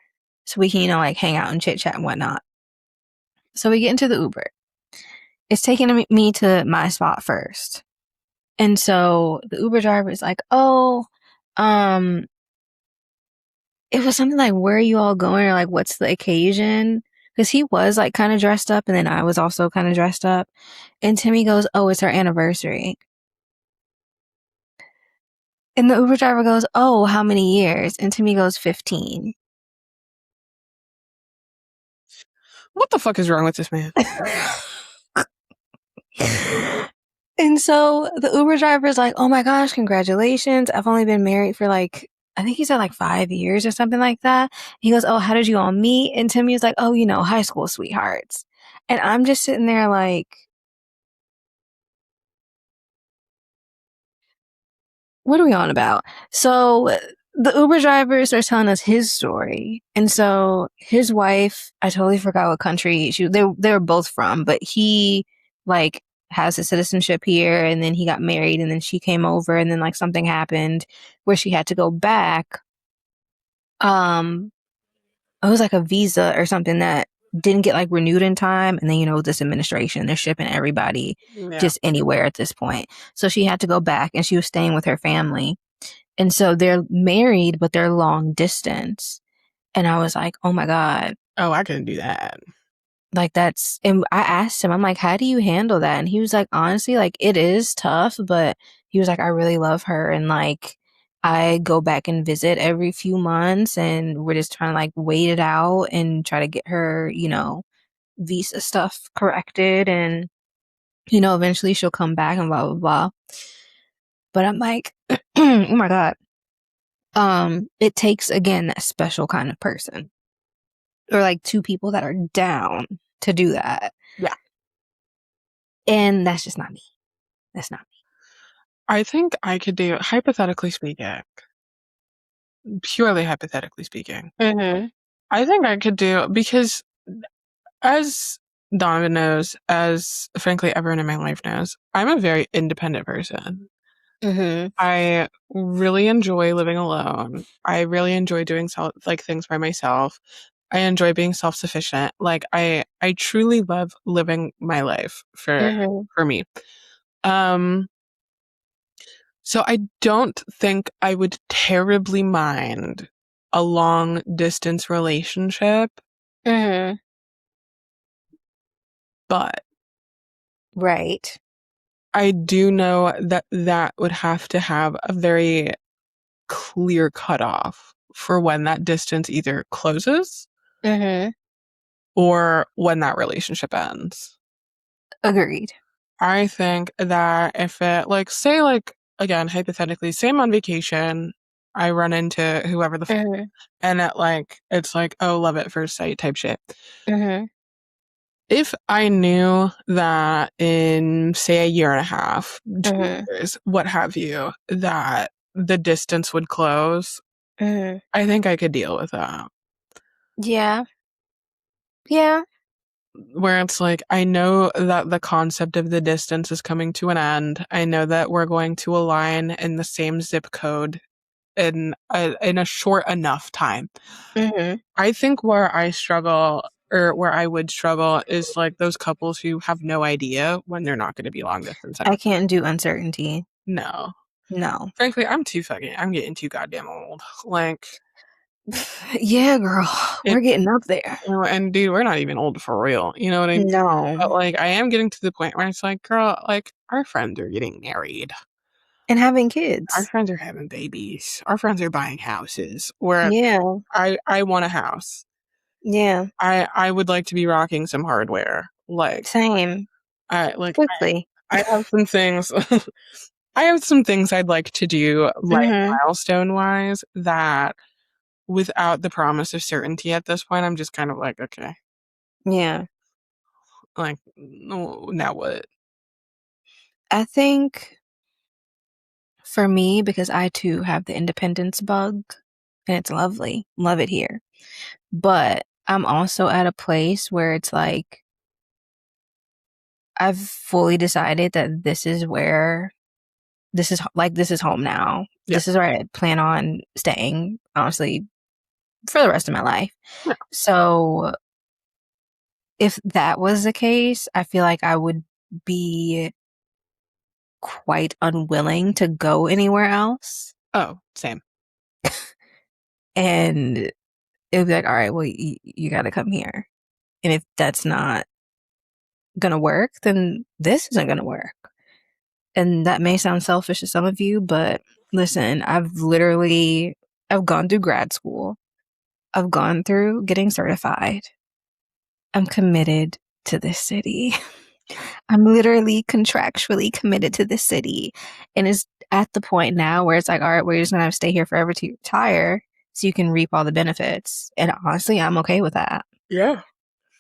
so we can, like hang out and chit chat and whatnot. So we get into the Uber. It's taking me to my spot first. And so the Uber driver is like, oh, um, it was something like, where are you all going? Or like, what's the occasion? Because he was like kind of dressed up and then I was also kind of dressed up. And Timmy goes, oh, it's our anniversary. And the Uber driver goes, oh, how many years? And Timmy goes, 15. What the fuck is wrong with this man? And so the Uber driver is like, oh my gosh, congratulations. I've only been married for like, I think he said like 5 years or something like that. He goes, oh, how did you all meet? And Timmy was like, oh, high school sweethearts. And I'm just sitting there like, what are we on about? So the Uber driver starts telling us his story. And so his wife, I totally forgot what country they were both from, but he like has a citizenship here and then he got married and then she came over and then like something happened where she had to go back. Um it was like a visa or something that didn't get like renewed in time and then with this administration they're shipping everybody Yeah. just anywhere at this point. So she had to go back and she was staying with her family. And so they're married, but they're long distance. And I was like, oh my God, Oh, I couldn't do that. like and I asked him, I'm like, how do you handle that? And he was like, honestly, like it is tough, but he was like, I really love her. And like, I go back and visit every few months and we're just trying to like wait it out and try to get her, visa stuff corrected. And, eventually she'll come back and blah, blah, blah. But I'm like, oh my God. It takes again that special kind of person or like two people that are down to do that. Yeah. And that's just not me. That's not I think I could do, hypothetically speaking, purely hypothetically speaking, me. Mm-hmm. I think I could do, because as Donovan knows, as frankly everyone in my life knows, I'm a very independent person. Mm-hmm. I really enjoy living alone. I really enjoy doing like things by myself. I enjoy being self-sufficient. Like I truly love living my life for Mm-hmm. for me. Um, so I don't think I would terribly mind a long distance relationship, Mm-hmm. but Right. I do know that that would have to have a very clear cutoff for when that distance either closes Mm-hmm. or when that relationship ends. Agreed. I think that if it, like, say, like, again, hypothetically, say I'm on vacation, I run into whoever Mm-hmm. and at like, it's like, oh, love at first sight type shit. Mm-hmm. If I knew that in, say, a year and a half, two Mm-hmm. years, what have you, that the distance would close, Mm-hmm. I think I could deal with that. Yeah. Yeah. Where it's like, I know that the concept of the distance is coming to an end. I know that we're going to align in the same zip code in a short enough time. Mm-hmm. I think where I struggle or where I would struggle is like those couples who have no idea when they're not going to be long distance. I I don't can't do uncertainty. know. No. Frankly, I'm getting too goddamn old. Like, Yeah, girl. it, We're getting up there. and dude, we're not even old for real. You know what I mean? No. But like, I am getting to the point where it's like, girl, like, our friends are getting married. And having Our kids. friends are having babies. Our friends are buying houses. Where Yeah. I want a house. Yeah. I would like to be rocking some hardware. Like, Same. I like Quickly. I have some things I have some things I'd like to do life Mm-hmm. milestone wise that without the promise of certainty at this point, I'm just kind of like, okay, Yeah. like, no, now what? I think for me, because I too have the independence bug, and it's lovely. Love it here. But I'm also at a place where it's like I've fully decided that this is home now. Yeah. This is where I plan on staying, honestly, for the rest of my life. Yeah. So if that was the case, I feel like I would be quite unwilling to go anywhere else. Oh, same. And it would be like, all right, well, you got to come here. And if that's not going to work, then this isn't going to work. And that may sound selfish to some of you, but listen, I've gone through grad school. I've gone through getting certified. I'm committed to this city. I'm literally contractually committed to this city. And it's at the point now where it's like, all right, we're just going to have to stay here forever to retire so you can reap all the benefits. And honestly, I'm okay with that. Yeah.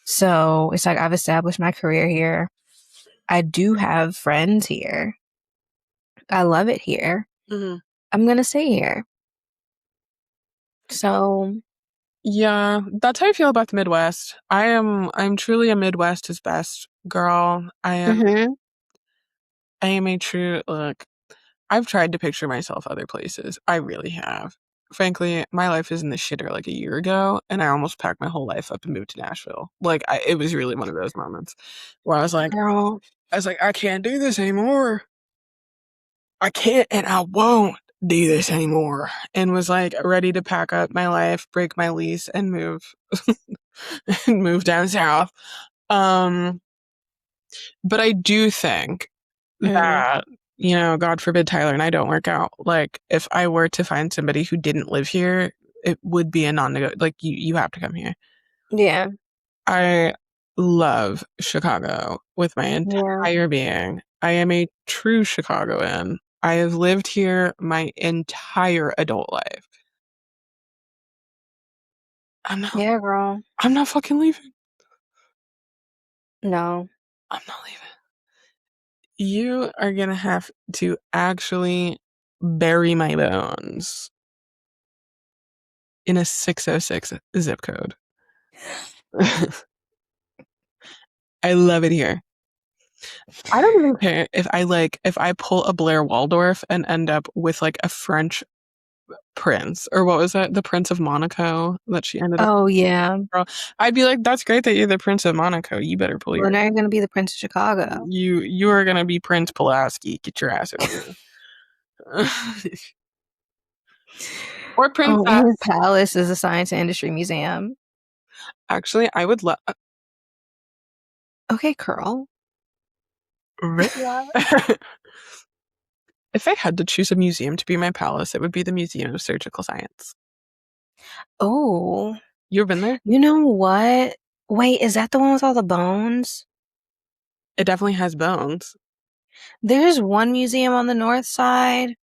So it's like I've established my career here. I do have friends here. I love it here. Hmm. I'm going to stay here. So, Yeah, that's how I feel about the Midwest. I'm truly a Midwest is best girl. mhm. I am a true look. I've tried to picture myself other places. I really have. Frankly, my life is in the shitter like a year ago, and I almost packed my whole life up and moved to Nashville. Like, it was really one of those moments where Girl, I can't do this anymore. I can't, and I won't do this anymore. And was like ready to pack up my life, break my lease, and move, and move down south. Um, but I do think mhm. that, God forbid Tyler and I don't work out. Like, if I were to find somebody who didn't live here, it would be a non-negotiable. Like, you have to come here. Yeah. I love Chicago with my Yeah. entire being. I am a true Chicagoan. I have lived here my entire adult life. I'm not, Yeah, girl. I'm not fucking leaving. No. I'm not leaving. You are gonna have to actually bury my bones in a 606 zip code. I love it here. I don't even care if I pull a Blair Waldorf and end up with like a French prince, or what was that? The Prince of Monaco that she ended up. Oh yeah. Girl. I'd be like, that's great that you're the Prince of Monaco. You better pull Well, your. now you're gonna be the Prince of Chicago. You are gonna be Prince Pulaski. Get your ass over here. Or Oh, in his princess. palace is a science and industry museum. Actually, I would love. Okay, Curl. If I had to choose a museum to be my palace, it would be the Museum of Surgical Science. Oh, You ever been there? you know what? Wait, is that the one with all the bones? It definitely has bones. There's one museum on the north side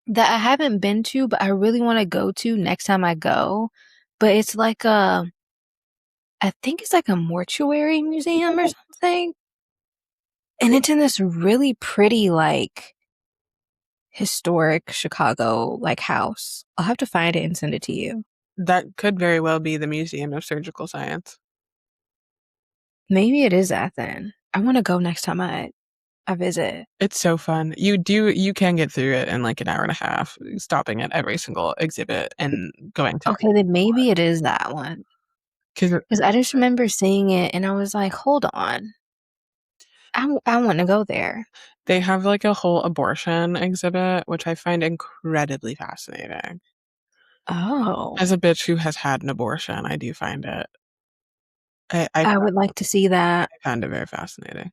that I haven't been to, but I really want to go to next time I go. But it's like I think it's like a mortuary museum or something. And it's in this really pretty, like, historic Chicago, like, house. I'll have to find it and send it to you. That could very well be the Museum of Surgical Science. Maybe it is that then. I want to go next time I visit. It's so fun. You can get through it in like an hour and a half, stopping at every single exhibit and going to Okay, then maybe it is that one. because Because I just remember seeing it and I was like, hold on. I want to go there. they have like a whole abortion exhibit, which I find incredibly fascinating. Oh, As a bitch who has had an abortion, I do find it. I would like to see that. I found it very fascinating.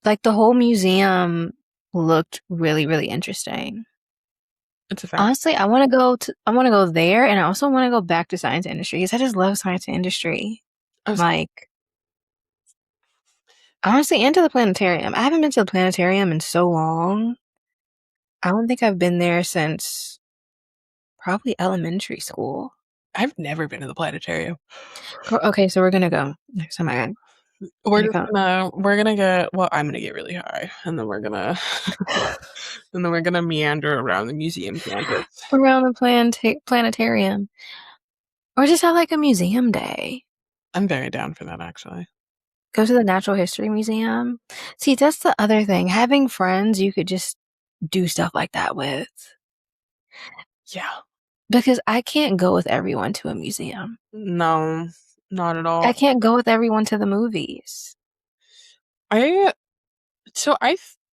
Like the whole museum looked really, really interesting. It's a fact. Honestly, I want to go there and I also want to go back to science industry because I just love science and industry. I was, Like, honestly, and to the planetarium. I haven't been to the planetarium in so long. I don't think I've been there since probably elementary school. I've never been to the planetarium. Okay, so we're gonna go next time We're I just come. gonna get well, I'm gonna get really high and then we're gonna and then we're gonna meander around the museum campus. Around the planetarium. Or just have like a museum day. I'm very down for that actually. Go to the Natural History Museum. See, that's the other thing. Having friends you could just do stuff like that with. Yeah. Because I can't go with everyone to a museum. No, not at I all. can't go with everyone to the movies. I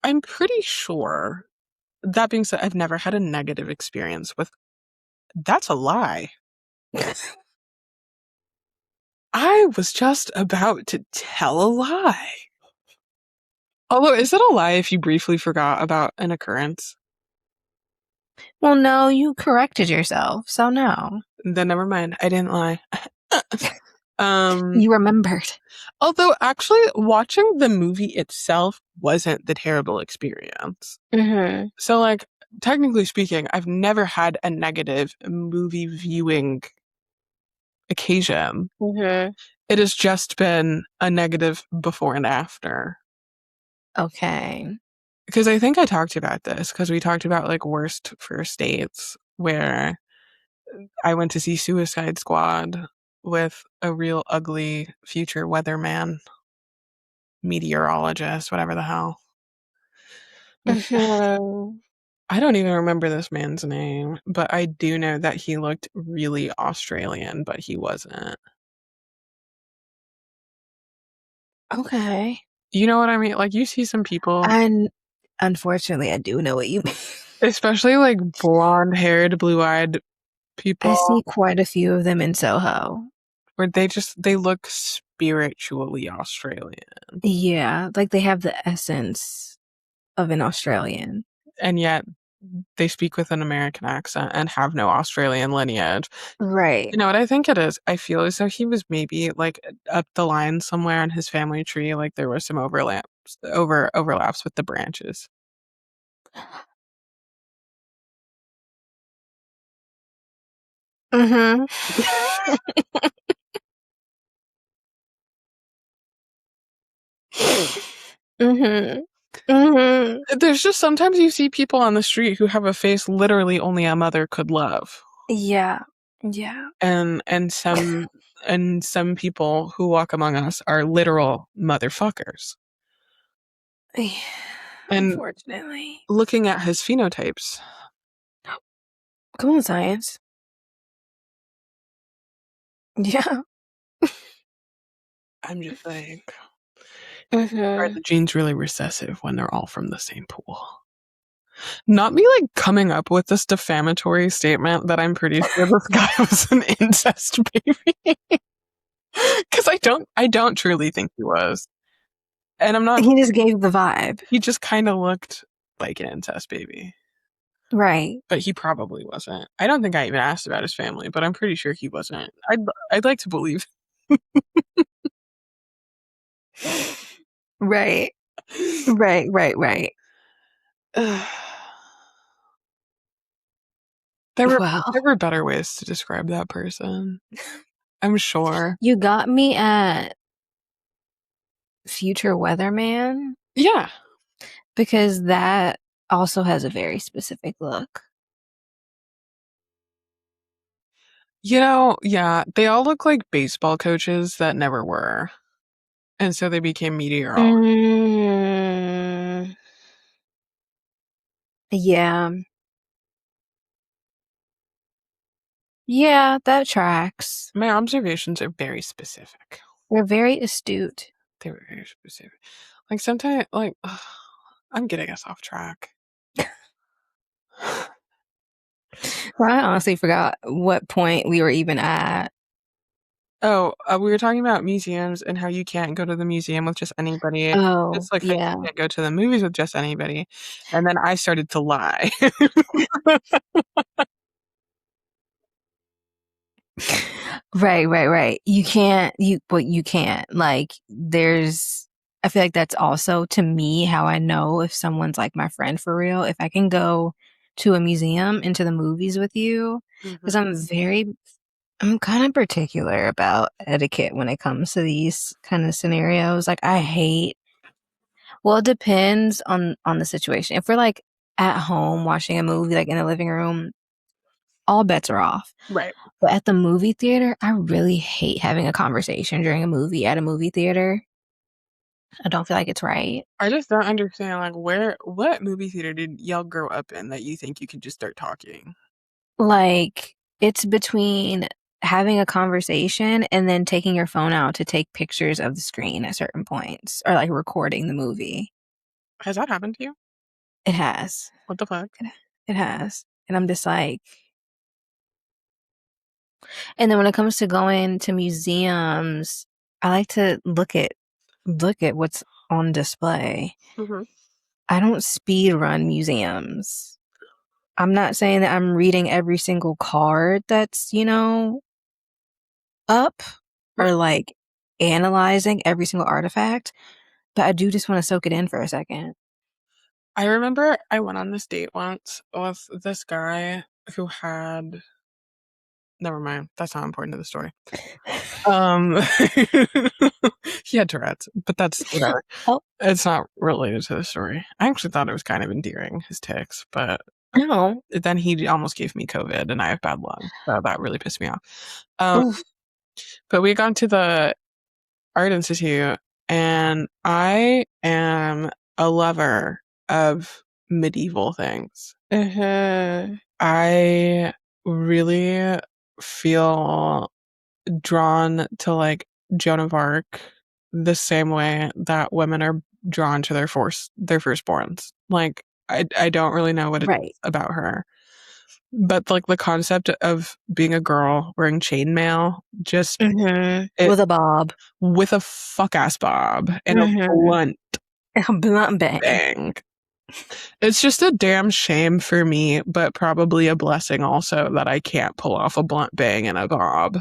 I'm pretty sure. That being said, I've never had a negative experience with that's a lie. I was just about to tell a lie. Although, is it a lie if you briefly forgot about an occurrence? Well, no, you corrected yourself, so no. Then never mind. I didn't lie. um, You remembered. Although actually watching the movie itself wasn't the terrible experience. Mm-hmm. So like technically speaking, I've never had a negative movie viewing occasion. Mm-hmm. It has just been a negative before and after. Okay. Because I think I talked about this because we talked about like worst first dates where I went to see Suicide Squad with a real ugly future weatherman, meteorologist, whatever the hell. Mm-hmm. I don't even remember this man's name, but I do know that he looked really Australian, but he wasn't. Okay. You know what I mean? Like you see some people, And unfortunately, I do know what you mean. especially like blonde haired, blue eyed I people, see quite a few of them in Soho. where they look spiritually Australian. Yeah, like they have the essence of an Australian. And yet they speak with an American accent and have no Australian lineage. Right. You know what I think it is? I feel as though he was maybe like up the line somewhere in his family tree, like there was some overlaps with the branches. Mm-hmm. Mm-hmm. Mm-hmm. There's just sometimes you see people on the street who have a face literally only a mother could love. Yeah. Yeah. And some people who walk among us are literal motherfuckers. And Unfortunately. looking at his phenotypes, Come on, science. Yeah. I'm just saying. Are Hmm. the genes really recessive when they're all from the same pool? Not me like coming up with this defamatory statement that I'm pretty sure this guy was an incest baby. Because I don't truly think he was. And I'm not, He just gave the vibe. he just kind of looked like an incest baby. Right. But he probably wasn't. I don't think I even asked about his family, but I'm pretty sure he wasn't. I'd like to believe. Right. Right. Right. Right. There were Well, there were better ways to describe that person. I'm sure. you got me at future weatherman Yeah. because that also has a very specific look. Yeah, they all look like baseball coaches that never were. And so they became meteorologists. Mm, yeah. Yeah, that tracks. My observations are very specific. They're very astute. They were very specific. Like sometimes, like I'm getting us off track. Well, I honestly forgot what point we were even at. Oh, we were talking about museums and how you can't go to the museum with just anybody. Oh, It's like how you yeah. can't go to the movies with just anybody. And then I started to lie. Right, right, right. You can't. Like, I feel like that's also to me how I know if someone's like my friend for real. If I can go to a museum and to the movies with you, because Mhm. I'm kind of particular about etiquette when it comes to these kind of scenarios. Like, well, it depends on the situation. If we're like at home watching a movie, like in the living room, all bets are off. Right. But at the movie theater, I really hate having a conversation during a movie at a movie theater. I don't feel like it's right. I just don't understand, like, what movie theater did y'all grow up in that you think you could just start talking? Like, it's between having a conversation and then taking your phone out to take pictures of the screen at certain points or like recording the movie. Has that happened to you? It has. What the fuck? It has. And I'm just like, and then when it comes to going to museums, I like to look at what's on display. Mhm. I don't speed run museums. I'm not saying that I'm reading every single card that's, up Right. or like analyzing every single artifact, but I do just want to soak it in for a second. I remember I went on this date once with this guy who had never mind, that's not important to the story. Um, he had Tourette's, but that's whatever. Oh, It's not related to the story. I actually thought it was kind of endearing, his tics, but no. then he almost gave me COVID and I have bad lungs, so that really pissed me off. Um, Oof. but we got to the Art Institute, and I am a lover of medieval things. Mm-hmm. I really feel drawn to like Joan of Arc the same way that women are drawn to their firstborns. Like I don't really know what it Right. is about her. But like the concept of being a girl wearing chainmail, just Mm-hmm. it With a bob. with a fuck ass bob and a Mm-hmm. blunt A blunt bang. bang. It's just a damn shame for me, but probably a blessing also that I can't pull off a blunt bang and a bob.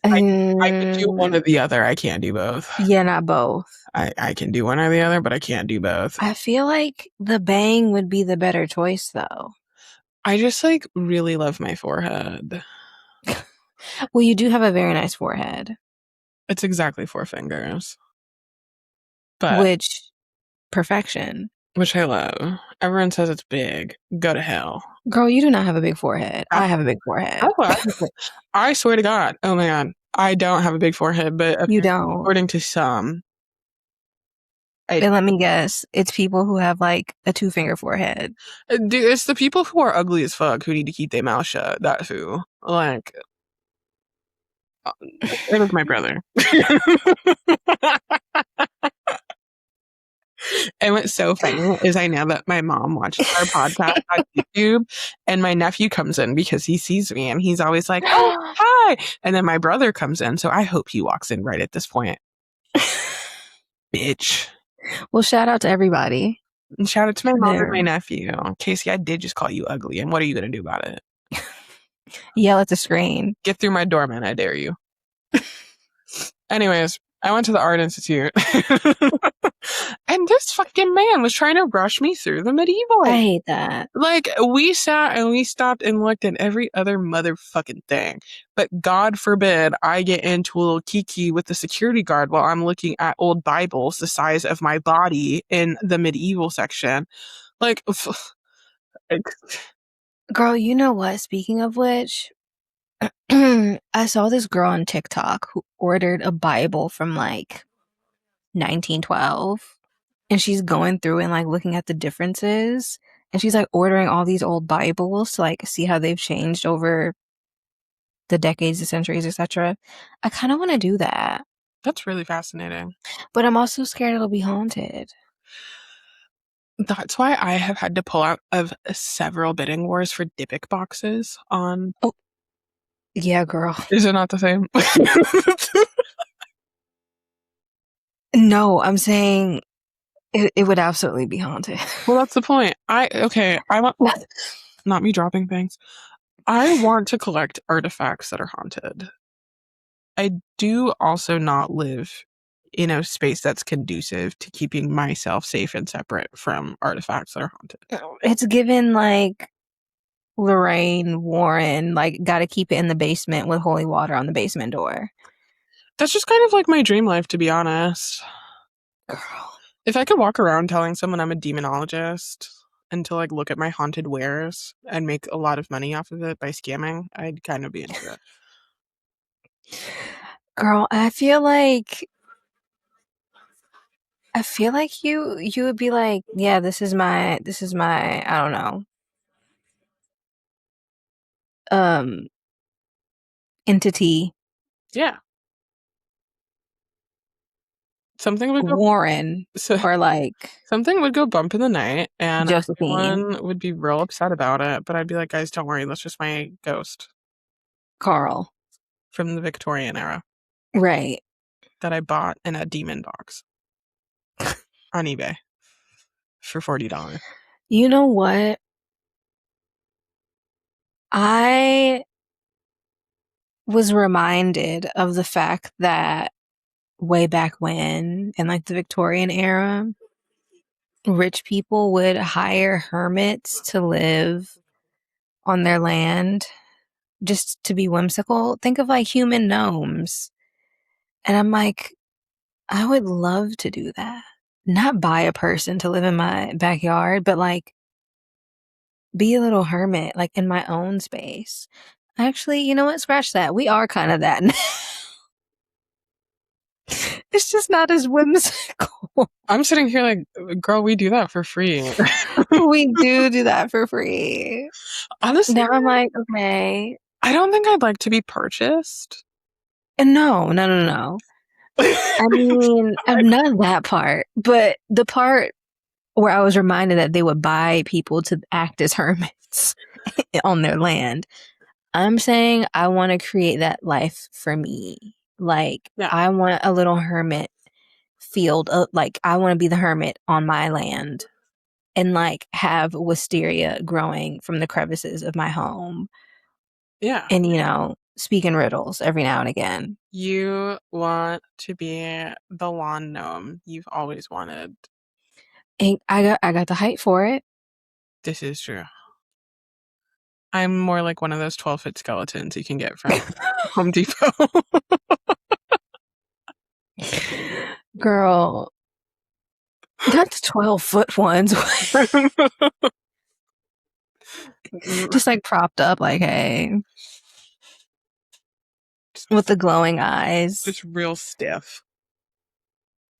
I can do one or Mm, the other. I can't do both. yeah, not both. I can do one or the other, but I can't do both. I feel like the bang would be the better choice though. I just like really love my forehead. Well, you do have a very nice forehead, It's exactly 4 fingers, but which perfection. which I love. Everyone says it's big. Go to hell. Girl, you do not have a big forehead. I That's, have a big forehead. that's what I think. I swear to God. Oh my God. I don't have a big forehead, but You don't. according to some, I And let me guess, it's people who have like a two-finger forehead. dude, it's the people who are ugly as fuck who need to keep their mouth shut. That's who. Like, it was my brother. And what's so funny is I know that my mom watches our podcast on YouTube, and my nephew comes in because he sees me, and he's always like, "Oh, hi!" And then my brother comes in, so I hope he walks in right at this point. Bitch. Well, shout out to everybody. And shout out to my mom and There. my nephew. Casey, I did just call you ugly, and what are you gonna do about it? Yell at the screen. Get through my door, man. I dare you. Anyways, I went to the Art Institute. And this fucking man was trying to rush me through the I medieval. hate that. Like, we sat and we stopped and looked at every other motherfucking thing. But God forbid I get into a little kiki with the security guard while I'm looking at old Bibles the size of my body in the medieval section. Like, Girl, you know what? Speaking of which, I saw this girl on TikTok who ordered a Bible from like 1912, and she's going through and like looking at the differences, and she's like ordering all these old Bibles to like see how they've changed over the decades, the centuries, etc. I kind of want to do that, that's really fascinating. but I'm also scared it'll be haunted. That's why I have had to pull out of several bidding wars for Dybbuk boxes on. Oh, yeah, girl. Is it not the same? No, I'm saying it would absolutely be haunted. Well, that's the point. I want not me dropping things. I want to collect artifacts that are haunted. I do also not live in a space that's conducive to keeping myself safe and separate from artifacts that are haunted. It's given like Lorraine Warren, like, gotta keep it in the basement with holy water on the basement door. That's just kind of like my dream life, to be honest. Girl. If I could walk around telling someone I'm a demonologist and to like look at my haunted wares and make a lot of money off of it by scamming, I'd kind of be into it. Girl, I feel like you would be like, yeah, this is my I don't know, um entity Yeah. Something would go Warren, so, or like something would go bump in the night and Josephine, everyone would be real upset about it, but I'd be like, guys, don't worry, that's just my ghost Carl. from the Victorian era Right. that I bought in a demon box on eBay for $40. You know what? I was reminded of the fact that way back when, in like the Victorian era, rich people would hire hermits to live on their land just to be whimsical. Think of like human gnomes. And I'm like, I would love to do that. Not buy a person to live in my backyard, but like be a little hermit, like in my own space. Actually, you know what? Scratch that. We are kind of that now. It's just not as whimsical. I'm sitting here like, girl, we do that for free. We do that for free. Honestly, Now I'm like, okay. I don't think I'd like to be purchased. And no. I mean, I'm not that part, but the part where I was reminded that they would buy people to act as hermits on their land. I'm saying I want to create that life for me. Like, Yeah. I want a little hermit field. Like, I want to be the hermit on my land and like have wisteria growing from the crevices of my home. Yeah. And, speak in riddles every now and again. You want to be the lawn gnome you've always wanted. And I got the height for it. This is true. I'm more like one of those 12-foot skeletons you can get from Home Depot. Girl, that's 12-foot ones. Just like propped up, like, hey, just, with the glowing eyes. just real stiff.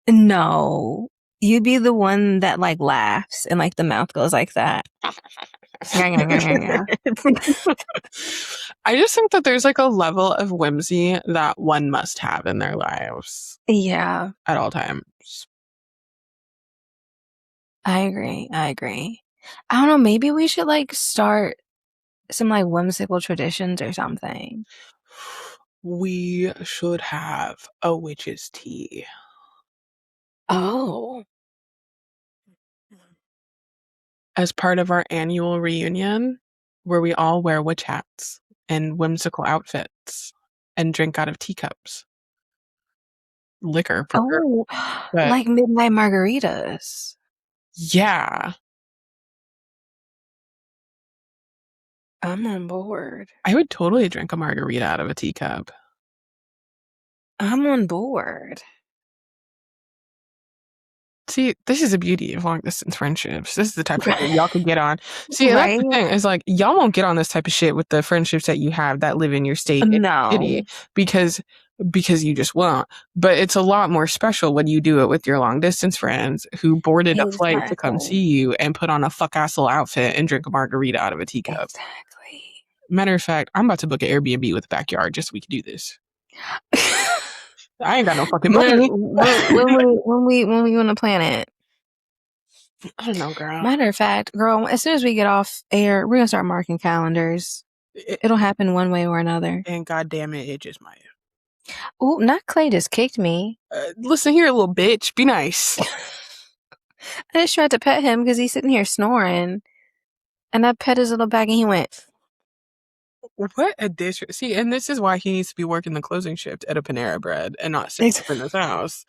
No, You'd be the one that like laughs and like the mouth goes like that. Yeah, yeah, yeah, yeah, yeah. I just think that there's like a level of whimsy that one must have in their lives Yeah, at all times. I agree. I agree. I don't know. Maybe we should like start some like whimsical traditions or something. We should have a witch's tea Oh. as part of our annual reunion where we all wear witch hats and whimsical outfits and drink out of teacups. Liquor, preferred. Oh, But like midnight margaritas. yeah, I'm on board. I would totally drink a margarita out of a teacup. I'm on board. See, this is the beauty of long distance friendships. This is the type of shit y'all can get on. See, and that's Right? the thing is like y'all won't get on this type of shit with the friendships that you have that live in your state and city No, because you just won't. But it's a lot more special when you do it with your long distance friends who boarded a flight to come exactly. see you and put on a fuck ass little outfit and drink a margarita out of a teacup. Exactly. Matter of fact, I'm about to book an Airbnb with a backyard just so we can do this. I ain't got no fucking money. When we want to plan it. I don't know, girl. Matter of fact, girl, as soon as we get off air, we're gonna start marking calendars. It, It'll happen one way or another. and goddamn it, it just might. Oh, not Clay just kicked me. Listen here, little bitch. Be nice. I just tried to pet him because he's sitting here snoring. And I pet his little back and he went, What a dish. See, and this is why he needs to be working the closing shift at a Panera Bread and not sitting up in his house.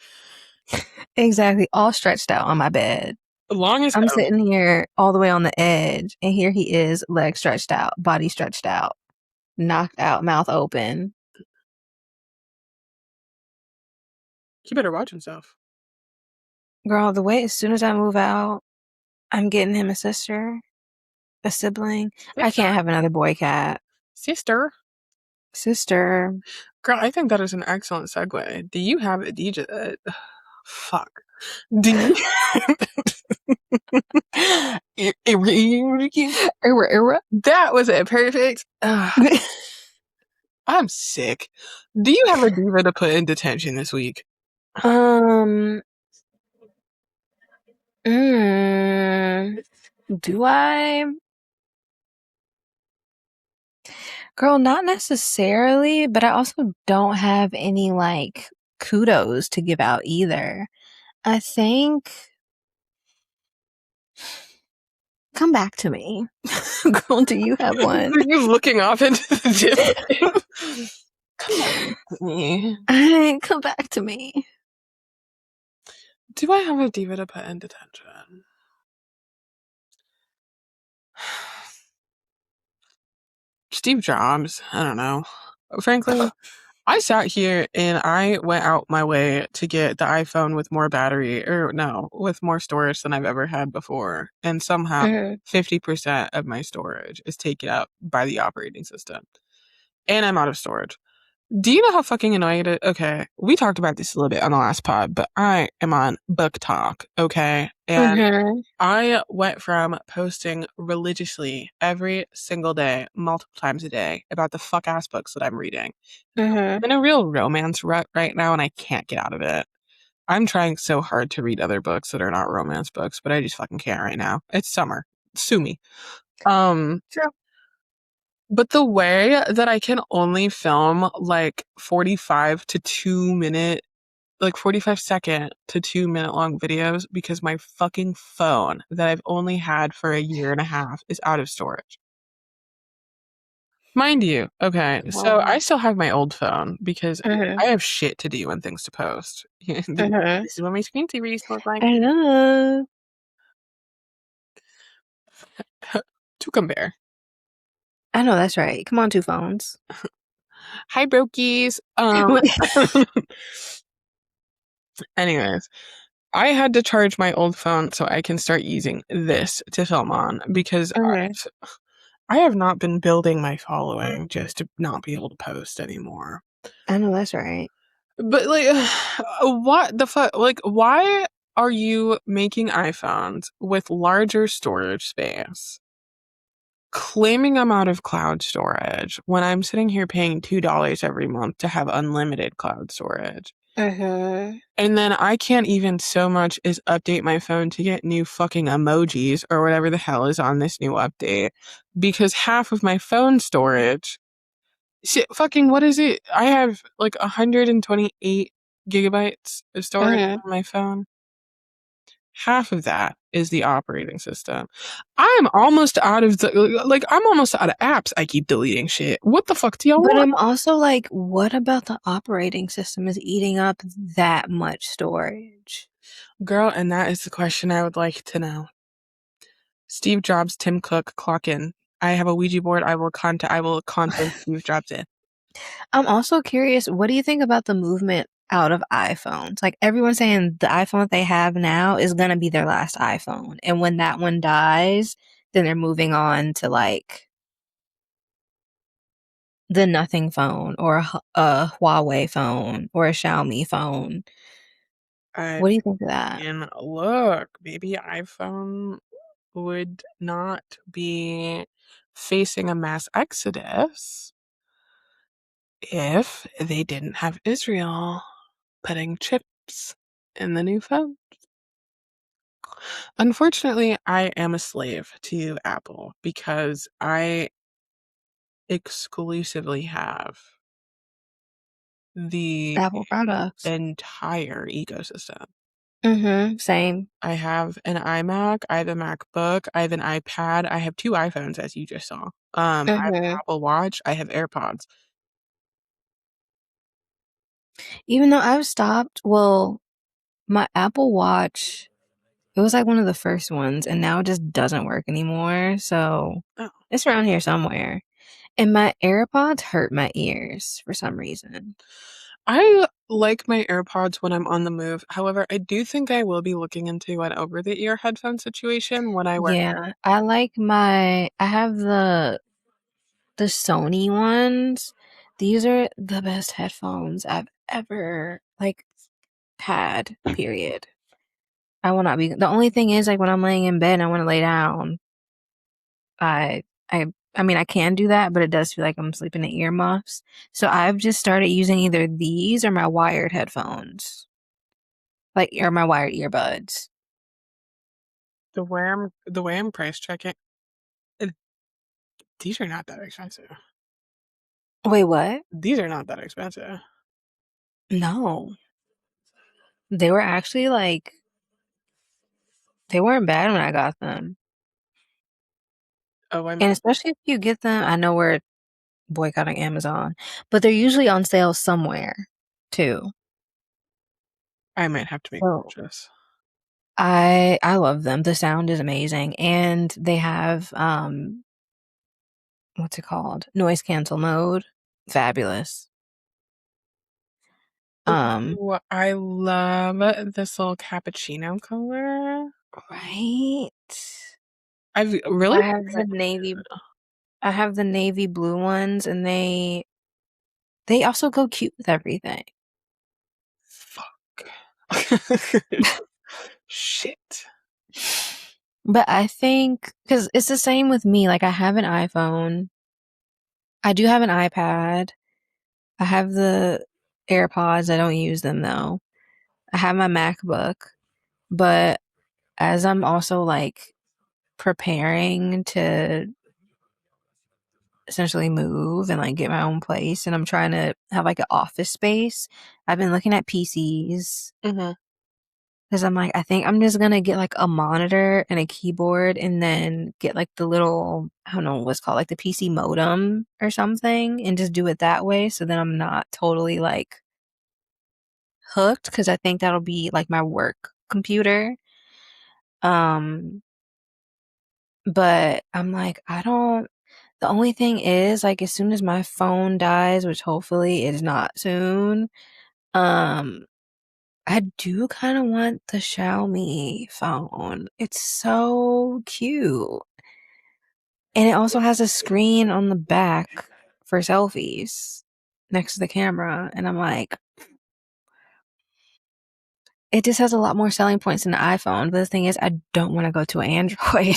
exactly, all stretched out on my bed. Long as I'm sitting here all the way on the edge, and here he is, legs stretched out, body stretched out, knocked out, mouth open. he better watch himself. Girl, the way as soon as I move out, I'm getting him a sister, a sibling. I can't have another boy cat. Sister. Sister. Girl, I think that is an excellent segue. Do you have a DJ? Fuck. Do you? That was it. Perfect. I'm sick. Do you have a diva to put in detention this week? Mm, do I? Girl, not necessarily, but I also don't have any like kudos to give out either. I think come back to me. Girl, do you have one? Are you looking off into the distance? Come back to me. Come back to me. Do I have a diva to put in detention? Steve Jobs. I don't know. Frankly, I sat here and I went out my way to get the iPhone with more battery, or no, with more storage than I've ever had before. And somehow 50% of my storage is taken up by the operating system. And I'm out of storage. Do you know how fucking annoying it is? Okay, we talked about this a little bit on the last pod, but I am on book talk, okay? And I went from posting religiously every single day, multiple times a day, about the fuck ass books that I'm reading. I'm in a real romance rut right now, and I can't get out of it. I'm trying so hard to read other books that are not romance books, but I just fucking can't right now. It's summer. Sue me. True. But the way that I can only film like 45 to 2 minute, like 45-second to 2 minute long videos because my fucking phone that I've only had for a year and a half is out of storage. Mind you, okay, so I still have my old phone because I have shit to do and things to post. This is what my screensaver used to look like. I know. To compare. I know that's right. Come on, two phones. Hi, brokies. Anyways, I had to charge my old phone so I can start using this to film on because I have not been building my following just to not be able to post anymore. I know that's right. But like, what the fuck? Like, why? Are you making iPhones with larger storage space, claiming I'm out of cloud storage when I'm sitting here paying $2 every month to have unlimited cloud storage? Mm-hmm. And then I can't even so much as update my phone to get new fucking emojis or whatever the hell is on this new update because half of my phone storage, shit, fucking, what is it? I have like 128 gigabytes of storage Mm-hmm. on my phone. Half of that is the operating system. I'm almost out of I'm almost out of apps. I keep deleting shit. What the fuck do y'all But want? I'm also like, what about the operating system is eating up that much storage? Girl, and that is the question I would like to know. Steve Jobs, Tim Cook, clock in. I have a Ouija board. I will conference Steve Jobs in. I'm also curious, what do you think about the movement out of iPhones? Like everyone's saying the iPhone that they have now is gonna be their last iPhone. And when that one dies, then they're moving on to like the nothing phone or a Huawei phone or a Xiaomi phone. I What do you think of that? mean, look, maybe iPhone would not be facing a mass exodus if they didn't have Israel putting chips in the new phone. Unfortunately, I am a slave to Apple because I exclusively have the Apple products. entire ecosystem. Mm-hmm. Same. I have an iMac, I have a MacBook, I have an iPad, I have two iPhones, as you just saw. I have an Mm-hmm. Apple Watch, I have AirPods. Even though I've stopped, well, my Apple Watch, it was like one of the first ones, and now it just doesn't work anymore. So Oh. it's around here somewhere. And my AirPods hurt my ears for some reason. I like my AirPods when I'm on the move. However, I do think I will be looking into an over-the-ear headphone situation when I wear. Yeah, I have the Sony ones. These are the best headphones I've ever like had, period. I will not be the only thing is like when I'm laying in bed and I want to lay down, I I I mean I can do that, but it does feel like I'm sleeping in earmuffs. So I've just started using either these or my wired headphones. Like or my wired earbuds. The way I'm price checking, uh, these are not that expensive. Wait, what? These are not that expensive. No. They were actually like they weren't bad when I got them. Oh, And especially if you get them, I know we're boycotting Amazon, but they're usually on sale somewhere too. I might have to make a So purchase. I love them. The sound is amazing and they have what's it called? Noise cancel mode. Fabulous. Um Ooh, I love this little cappuccino color. right. I've really. I have the navy blue ones and they also go cute with everything. Fuck. Shit. But I think because it's the same with me. Like I have an iPhone. I do have an iPad. I have the AirPods. I don't use them though. I have my MacBook. But as I'm also like preparing to essentially move and like get my own place and I'm trying to have like an office space, I've been looking at PCs Hmm. because I'm like, I think I'm just gonna get like a monitor and a keyboard and then get like the little, I don't know what's called, like the PC modem or something and just do it that way. So then I'm not totally like hooked because I think that'll be like my work computer. Um, but I'm like, the only thing is like as soon as my phone dies, which hopefully is not soon, um, I do kind of want the Xiaomi phone. It's so cute. And it also has a screen on the back for selfies next to the camera. And I'm like, it just has a lot more selling points than the iPhone. But the thing is, I don't want to go to Android.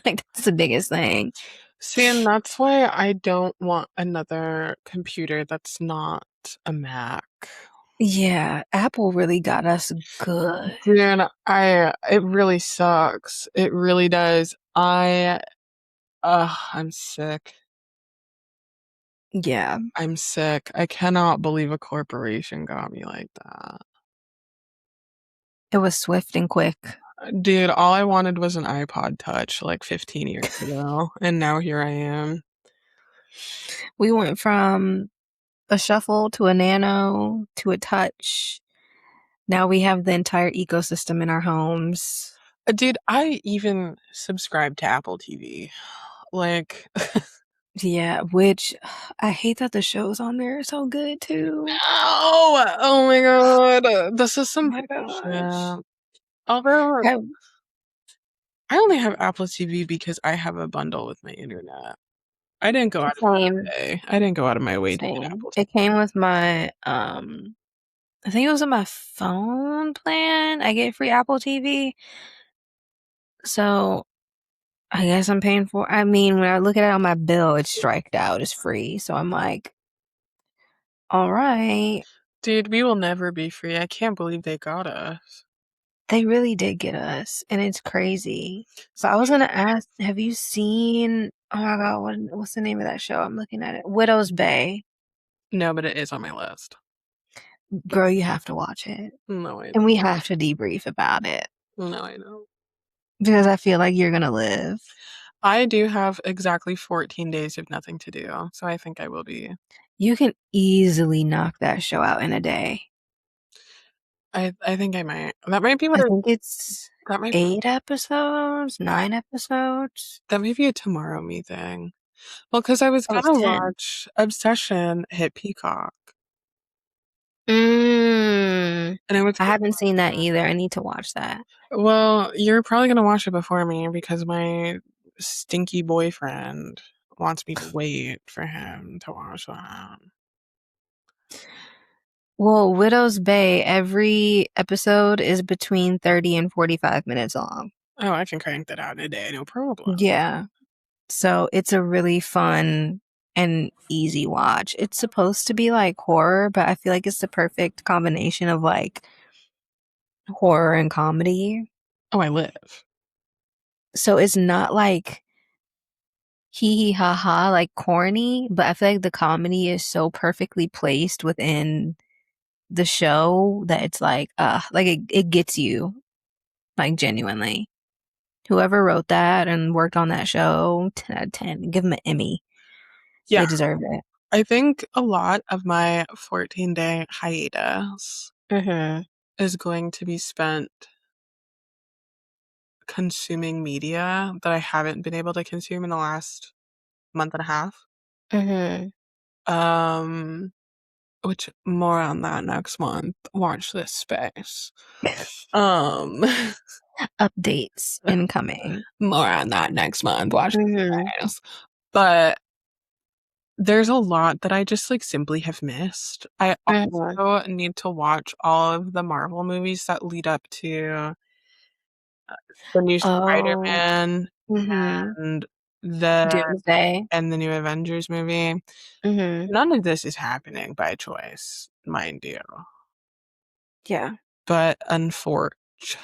Like that's the biggest thing. See, and that's why I don't want another computer that's not a Mac. Yeah, Apple really got us good. Dude, it really sucks. It really does. I'm sick. Yeah, I'm sick. I cannot believe a corporation got me like that. it was swift and quick. Dude, all I wanted was an iPod Touch like 15 years ago, and now here I am. We went from a shuffle to a nano to a touch. Now we have the entire ecosystem in our homes. Dude, I even subscribe to Apple TV. Like, Yeah, which I hate that the shows on there are so good too. oh my god, this is Oh some my gosh. bullshit. Although I, I only have Apple TV because I have a bundle with my internet. I didn't go out of same, my way. I didn't go out of my way to get same. Apple TV. It came with my I think it was on my phone plan. I get free Apple TV. So I guess I'm paying for I mean, when I look at it on my bill, it's striked out as free. So I'm like, all right. Dude, we will never be free. I can't believe they got us. They really did get us, and it's crazy. But I was gonna ask, have you seen? Oh my god, what's the name of that show? I'm looking at it. Widow's Bay. No, but it is on my list. Girl, you have to watch it, No, I and we have to debrief about it no, I know. because I feel like you're gonna live. I do have exactly 14 days of nothing to do, so I think I will be. You can easily knock that show out in a day. I think I might. That might be what I it, think it's that might 8 episodes, 9 episodes. that may be a tomorrow me thing. Well, because I was Oh, it's gonna 10. watch Obsession hit Peacock, Mm. and I was I gonna haven't watch seen that that. either. I need to watch that. Well, you're probably gonna watch it before me because my stinky boyfriend wants me to wait for him to watch that. Well, Widow's Bay, every episode is between 30 and 45 minutes long. Oh, I can crank that out in a day, no problem. Yeah. So it's a really fun and easy watch. It's supposed to be like horror, but I feel like it's the perfect combination of like horror and comedy. Oh, I live. So it's not like hee hee ha ha, like corny, but I feel like the comedy is so perfectly placed within the show that it's like it gets you, like genuinely. Whoever wrote that and worked on that show, 10 out of 10. Give them an Emmy. Yeah, They deserve it. I think a lot of my 14-day hiatus Mm-hmm. is going to be spent consuming media that I haven't been able to consume in the last month and a half. Mm-hmm. Um, which more on that next month. Watch this space. Um, Updates incoming. more on that next month. Watch Mm-hmm. this space. But there's a lot that I just like simply have missed. I Mm-hmm. also need to watch all of the Marvel movies that lead up to the new Oh, Spider-Man mm-hmm. and the Doomsday. the new Avengers movie. Mm-hmm. None of this is happening by choice, mind you. Yeah. But unfortunately,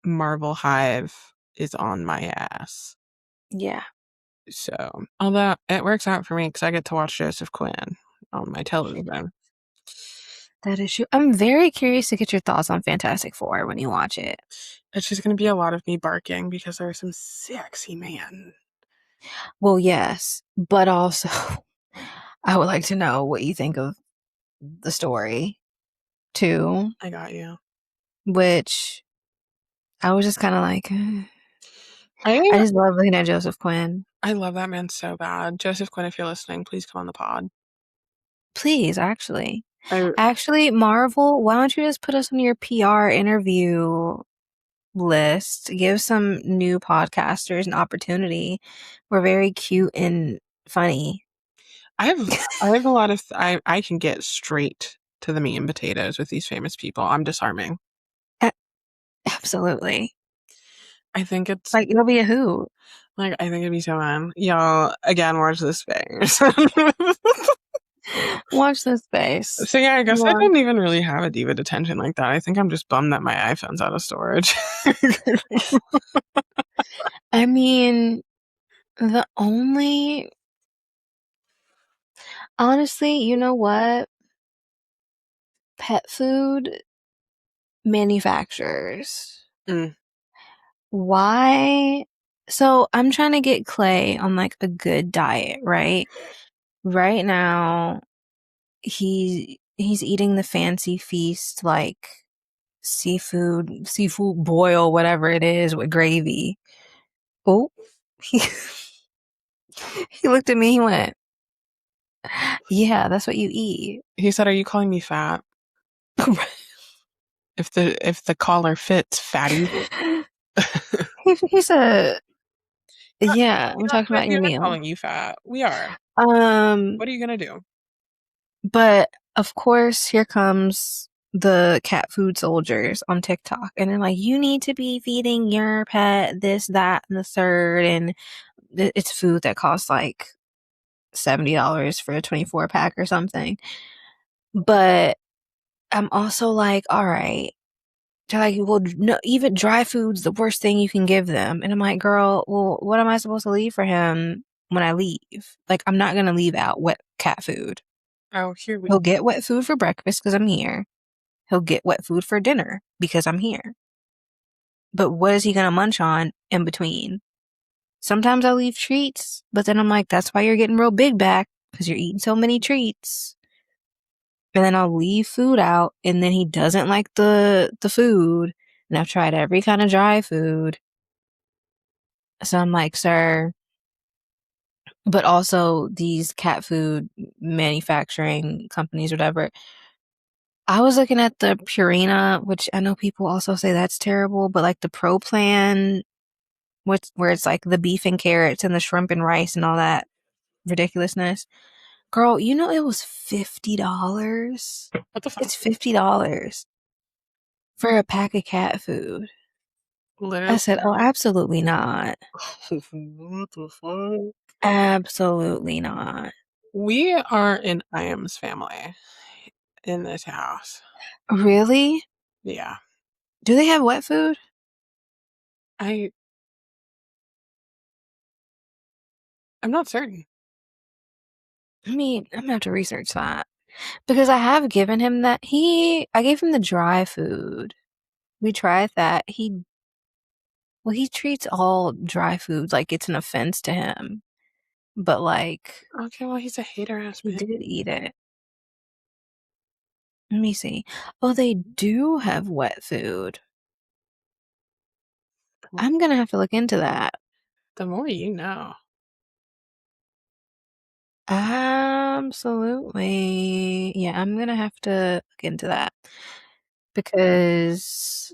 Marvel Hive is on my ass. Yeah. So, although it works out for me because I get to watch Joseph Quinn on my television. That is true. I'm very curious to get your thoughts on Fantastic Four when you watch it. It's just going to be a lot of me barking because there are some sexy men. Well, yes, but also I would like to know what you think of the story too, I got you. which I was just kind of like, I I just love looking at Joseph Quinn. I love that man so bad. Joseph Quinn, if you're listening, please come on the pod. Please, actually. I Actually, Marvel, why don't you just put us on your PR interview list? Give some new podcasters an opportunity. We're very cute and funny. I have I have a lot of I can get straight to the meat and potatoes with these famous people. I'm disarming. Absolutely. I think it's Like it'll be a hoot. like I think it'd be so fun. Y'all again watch this space. Watch this space. So yeah, I guess I Yeah. didn't even really have a diva detention like that. I think I'm just bummed that my iPhone's out of storage. I mean, the only honestly, you know what? Pet food manufacturers. Mm, Why? So I'm trying to get Clay on like a good diet, right? Right now, he's eating the fancy feast like seafood boil, whatever it is with gravy. Oh, he he looked at me, he went, "Yeah, that's what you eat." he said, "Are you calling me fat? If the collar fits, fatty." He said, "Yeah, I'm We're not talking about your meal." calling you fat. We are. Um, What are you gonna do? but of course, here comes the cat food soldiers on TikTok, and they're like, "You need to be feeding your pet this, that, and the third, and it's food that costs like $70 for a 24 pack or something." But I'm also like, all right. They're like, well, no, even dry food's the worst thing you can give them. And I'm like, girl, well, what am I supposed to leave for him when I leave? Like, I'm not going to leave out wet cat food. Oh, here we. He'll get wet food for breakfast because I'm here. He'll get wet food for dinner because I'm here. But what is he going to munch on in between? Sometimes I leave treats, but then I'm like, that's why you're getting real big back because you're eating so many treats. And then I'll leave food out, and then he doesn't like the food. And I've tried every kind of dry food. So I'm like, sir, but also these cat food manufacturing companies, whatever. I was looking at the Purina, which I know people also say that's terrible, but like the Pro Plan, where it's like the beef and carrots and the shrimp and rice and all that ridiculousness. Girl, you know it was $50. What the fuck? It's $50 for a pack of cat food. I Literally. said, oh, absolutely not. What the fuck? Absolutely not. We are an Iams family in this house. Really? Yeah. Do they have wet food? I I'm not certain. I mean, I'm gonna have to research that because I have given him that. I gave him the dry food. We tried that. Well, he treats all dry food like it's an offense to him, but like, Okay, well he's a hater ass he bitch. did eat it. Let me see. Oh, they do have wet food. I'm gonna have to look into that. The more you know. Absolutely. Yeah, I'm gonna have to look into that because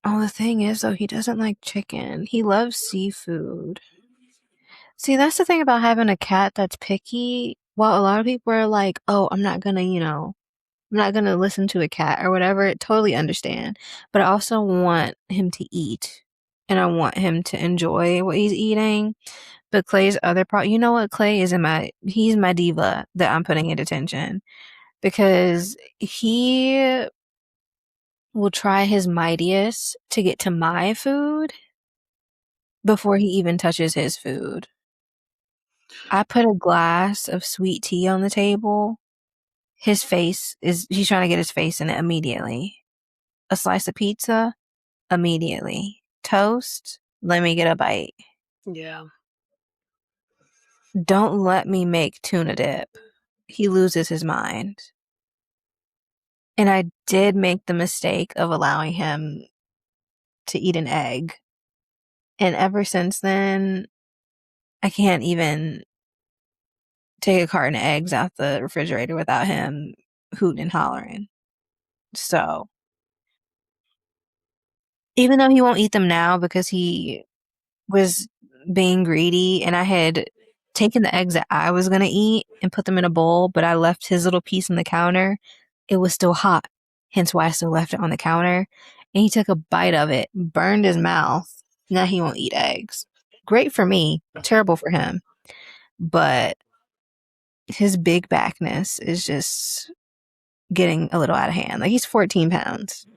oh, the thing is though, he doesn't like chicken. He loves seafood. See, that's the thing about having a cat that's picky. While a lot of people are like, "Oh, I'm not gonna, I'm not gonna listen to a cat or whatever," totally understand. But I also want him to eat, and I want him to enjoy what he's eating. But Clay's other part, you know what? Clay is he's my diva that I'm putting in detention because he will try his mightiest to get to my food before he even touches his food. I put a glass of sweet tea on the table. He's trying to get his face in it immediately. A slice of pizza, immediately. Toast, let me get a bite. Yeah. Don't let me make tuna dip. He loses his mind. And I did make the mistake of allowing him to eat an egg. And ever since then, I can't even take a carton of eggs out the refrigerator without him hooting and hollering. So, even though he won't eat them now because he was being greedy and I had taken the eggs that I was going to eat and put them in a bowl, but I left his little piece on the counter, it was still hot. Hence why I still left it on the counter. and he took a bite of it, burned his mouth. Now he won't eat eggs. Great for me, terrible for him. But his big backness is just getting a little out of hand. Like he's 14 pounds.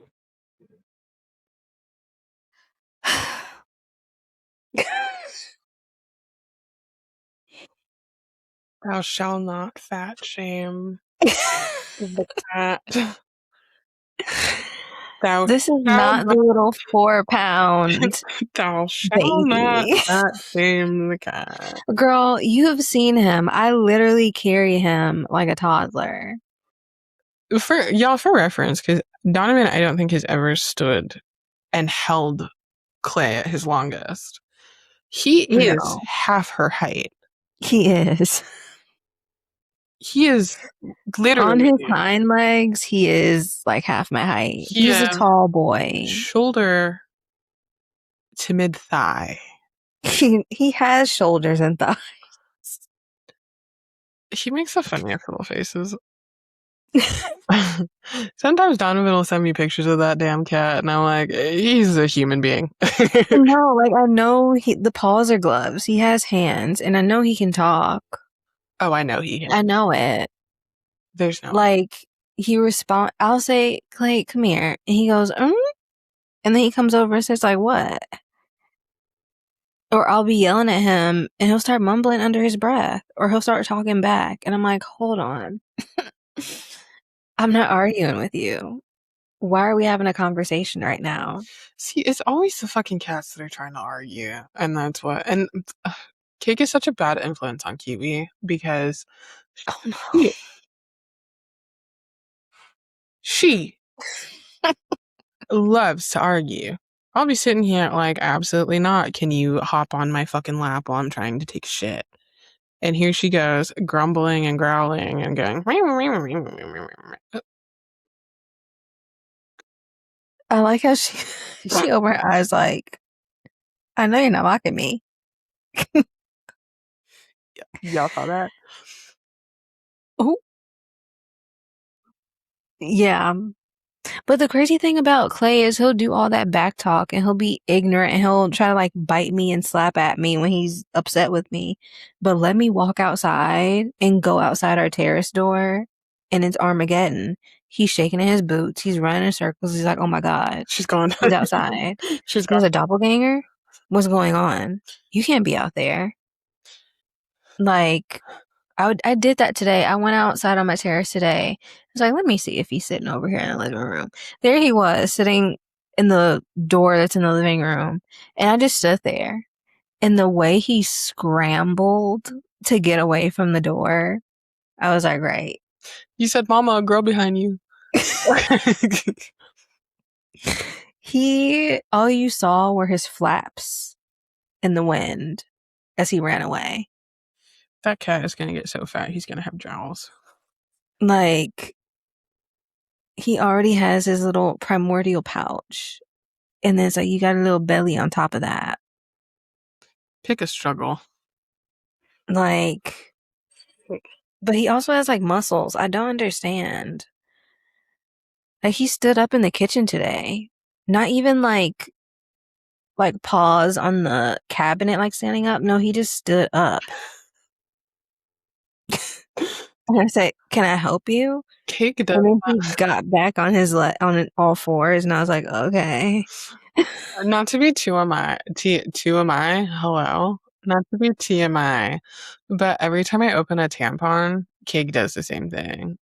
Thou shalt not fat shame the cat. Thou This is shalt not the not, little 4 pound thou shalt not baby. fat shame the cat. Girl, you have seen him. I literally carry him like a toddler. For reference, because Donovan, I don't think has ever stood and held Clay at his longest. He is Ew. half her height. He is. He is On literally, his hind legs, he is like half my height. he He's a tall boy. shoulder to mid thigh. He has shoulders and thighs. He makes the funniest little faces. Sometimes Donovan will send me pictures of that damn cat, and I'm like, he's a human being. No, like I know the paws are gloves. He has hands, and I know he can talk. Oh, I know he I can. know it. There's no. Like I'll say, Clay, come here, and he goes, and then he comes over and says, like, what? Or I'll be yelling at him, and he'll start mumbling under his breath, or he'll start talking back, and I'm like, hold on, I'm not arguing with you. Why are we having a conversation right now? See, it's always the fucking cats that are trying to argue, and that's what. And Cake is such a bad influence on Kiwi because Oh no. she, she loves to argue. I'll be sitting here like, absolutely not. Can you hop on my fucking lap while I'm trying to take a shit? And here she goes, grumbling and growling and going. I like how she opened her eyes like, I know you're not mocking me. Y'all saw that? Oh, yeah. But the crazy thing about Clay is he'll do all that back talk and he'll be ignorant and he'll try to like bite me and slap at me when he's upset with me. But let me walk outside and go outside our terrace door and it's Armageddon. He's shaking in his boots. He's running in circles. He's like, oh my God, She's gone. he's outside. She's gone. There's a doppelganger? What's going on? You can't be out there. Like, I did that today. I went outside on my terrace today. I was like, let me see if he's sitting over here in the living room. There he was, sitting in the door that's in the living room. And I just stood there. And the way he scrambled to get away from the door, I was like, right. You said, Mama, a girl behind you. All you saw were his flaps in the wind as he ran away. That cat is going to get so fat, he's going to have jowls. Like, he already has his little primordial pouch. And then it's like, you got a little belly on top of that. Pick a struggle. Like, but he also has like muscles. I don't understand. Like, he stood up in the kitchen today. Not even like paws on the cabinet, like standing up. No, he just stood up. And I said, "Can I help you?" Cake does And then not. he got back on his on all fours, and I was like, "Okay." Not to be TMI, hello. Not to be TMI, but every time I open a tampon, Cake does the same thing.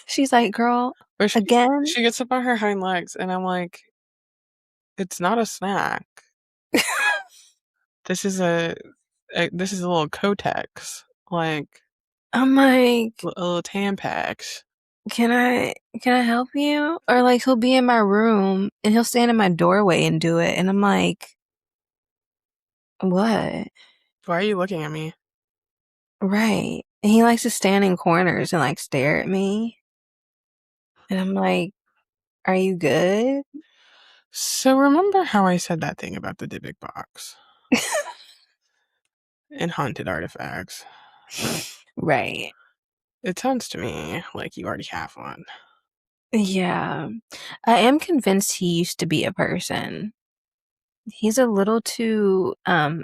She's like, "Girl, Or again?" she gets up on her hind legs, and I'm like, it's not a snack. This is this is a little Kotex, like I'm like, a little Tampax. can I help you? Or like he'll be in my room and he'll stand in my doorway and do it, and I'm like, what? Why are you looking at me? Right. And he likes to stand in corners and like stare at me. And I'm like, are you good? So remember how I said that thing about the Dybbuk box and haunted artifacts? Right. It sounds to me like you already have one. Yeah. I am convinced he used to be a person. He's a little too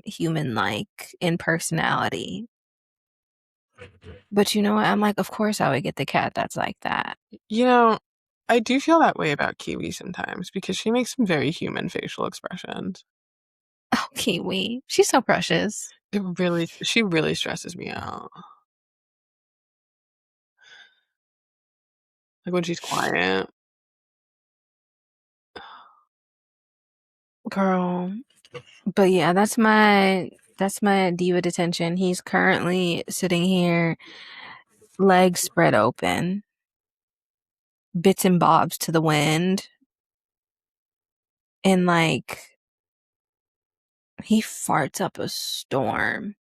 human-like in personality. But you know what? I'm like, of course I would get the cat that's like that. You know, I do feel that way about Kiwi sometimes because she makes some very human facial expressions. Oh, Kiwi. She's so precious. She really stresses me out. Like when she's quiet. Girl. But yeah, that's my diva detention. He's currently sitting here, legs spread open, bits and bobs to the wind, and like he farts up a storm.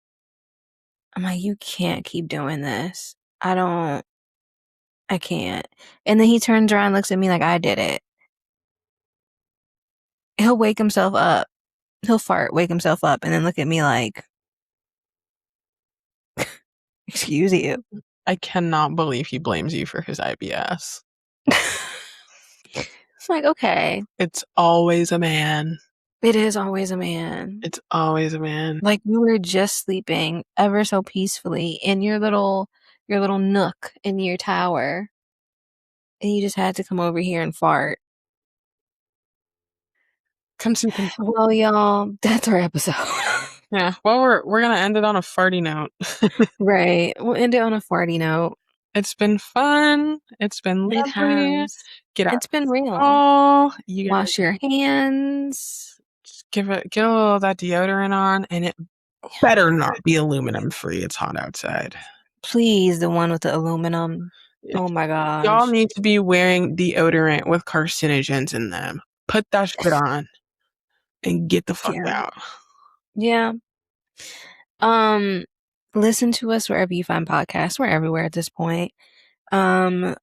I'm like, you can't keep doing this. I can't. And then he turns around and looks at me like I did it. He'll wake himself up. He'll fart, wake himself up, and then look at me like, excuse you. I cannot believe he blames you for his IBS. It's like, okay, It's always a man. it is always a man. It's always a man. Like you were just sleeping ever so peacefully in your little nook in your tower, and you just had to come over here and fart. Come. Well, y'all, that's our episode. Yeah. Well, we're gonna end it on a farty note. Right. We'll end it on a farty note. It's been fun. It's been It lovely. has. Get out. It's been real. Oh, you guys Wash your hands. just get a little of that deodorant on, and it better not be aluminum free. It's hot outside. Please, the one with the aluminum. If Oh my y'all gosh. need to be wearing deodorant with carcinogens in them, put that shit on and get the fuck Period. out. Yeah. Um, Listen to us wherever you find podcasts. We're everywhere at this point. Follow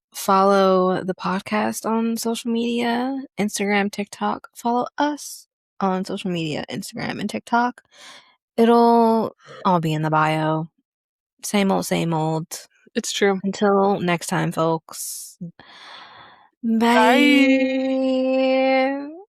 the podcast on social media, Instagram, TikTok. Follow us on social media, Instagram and TikTok. It'll all be in the bio. Same old, same old. It's true. Until next time, folks. Bye. Bye.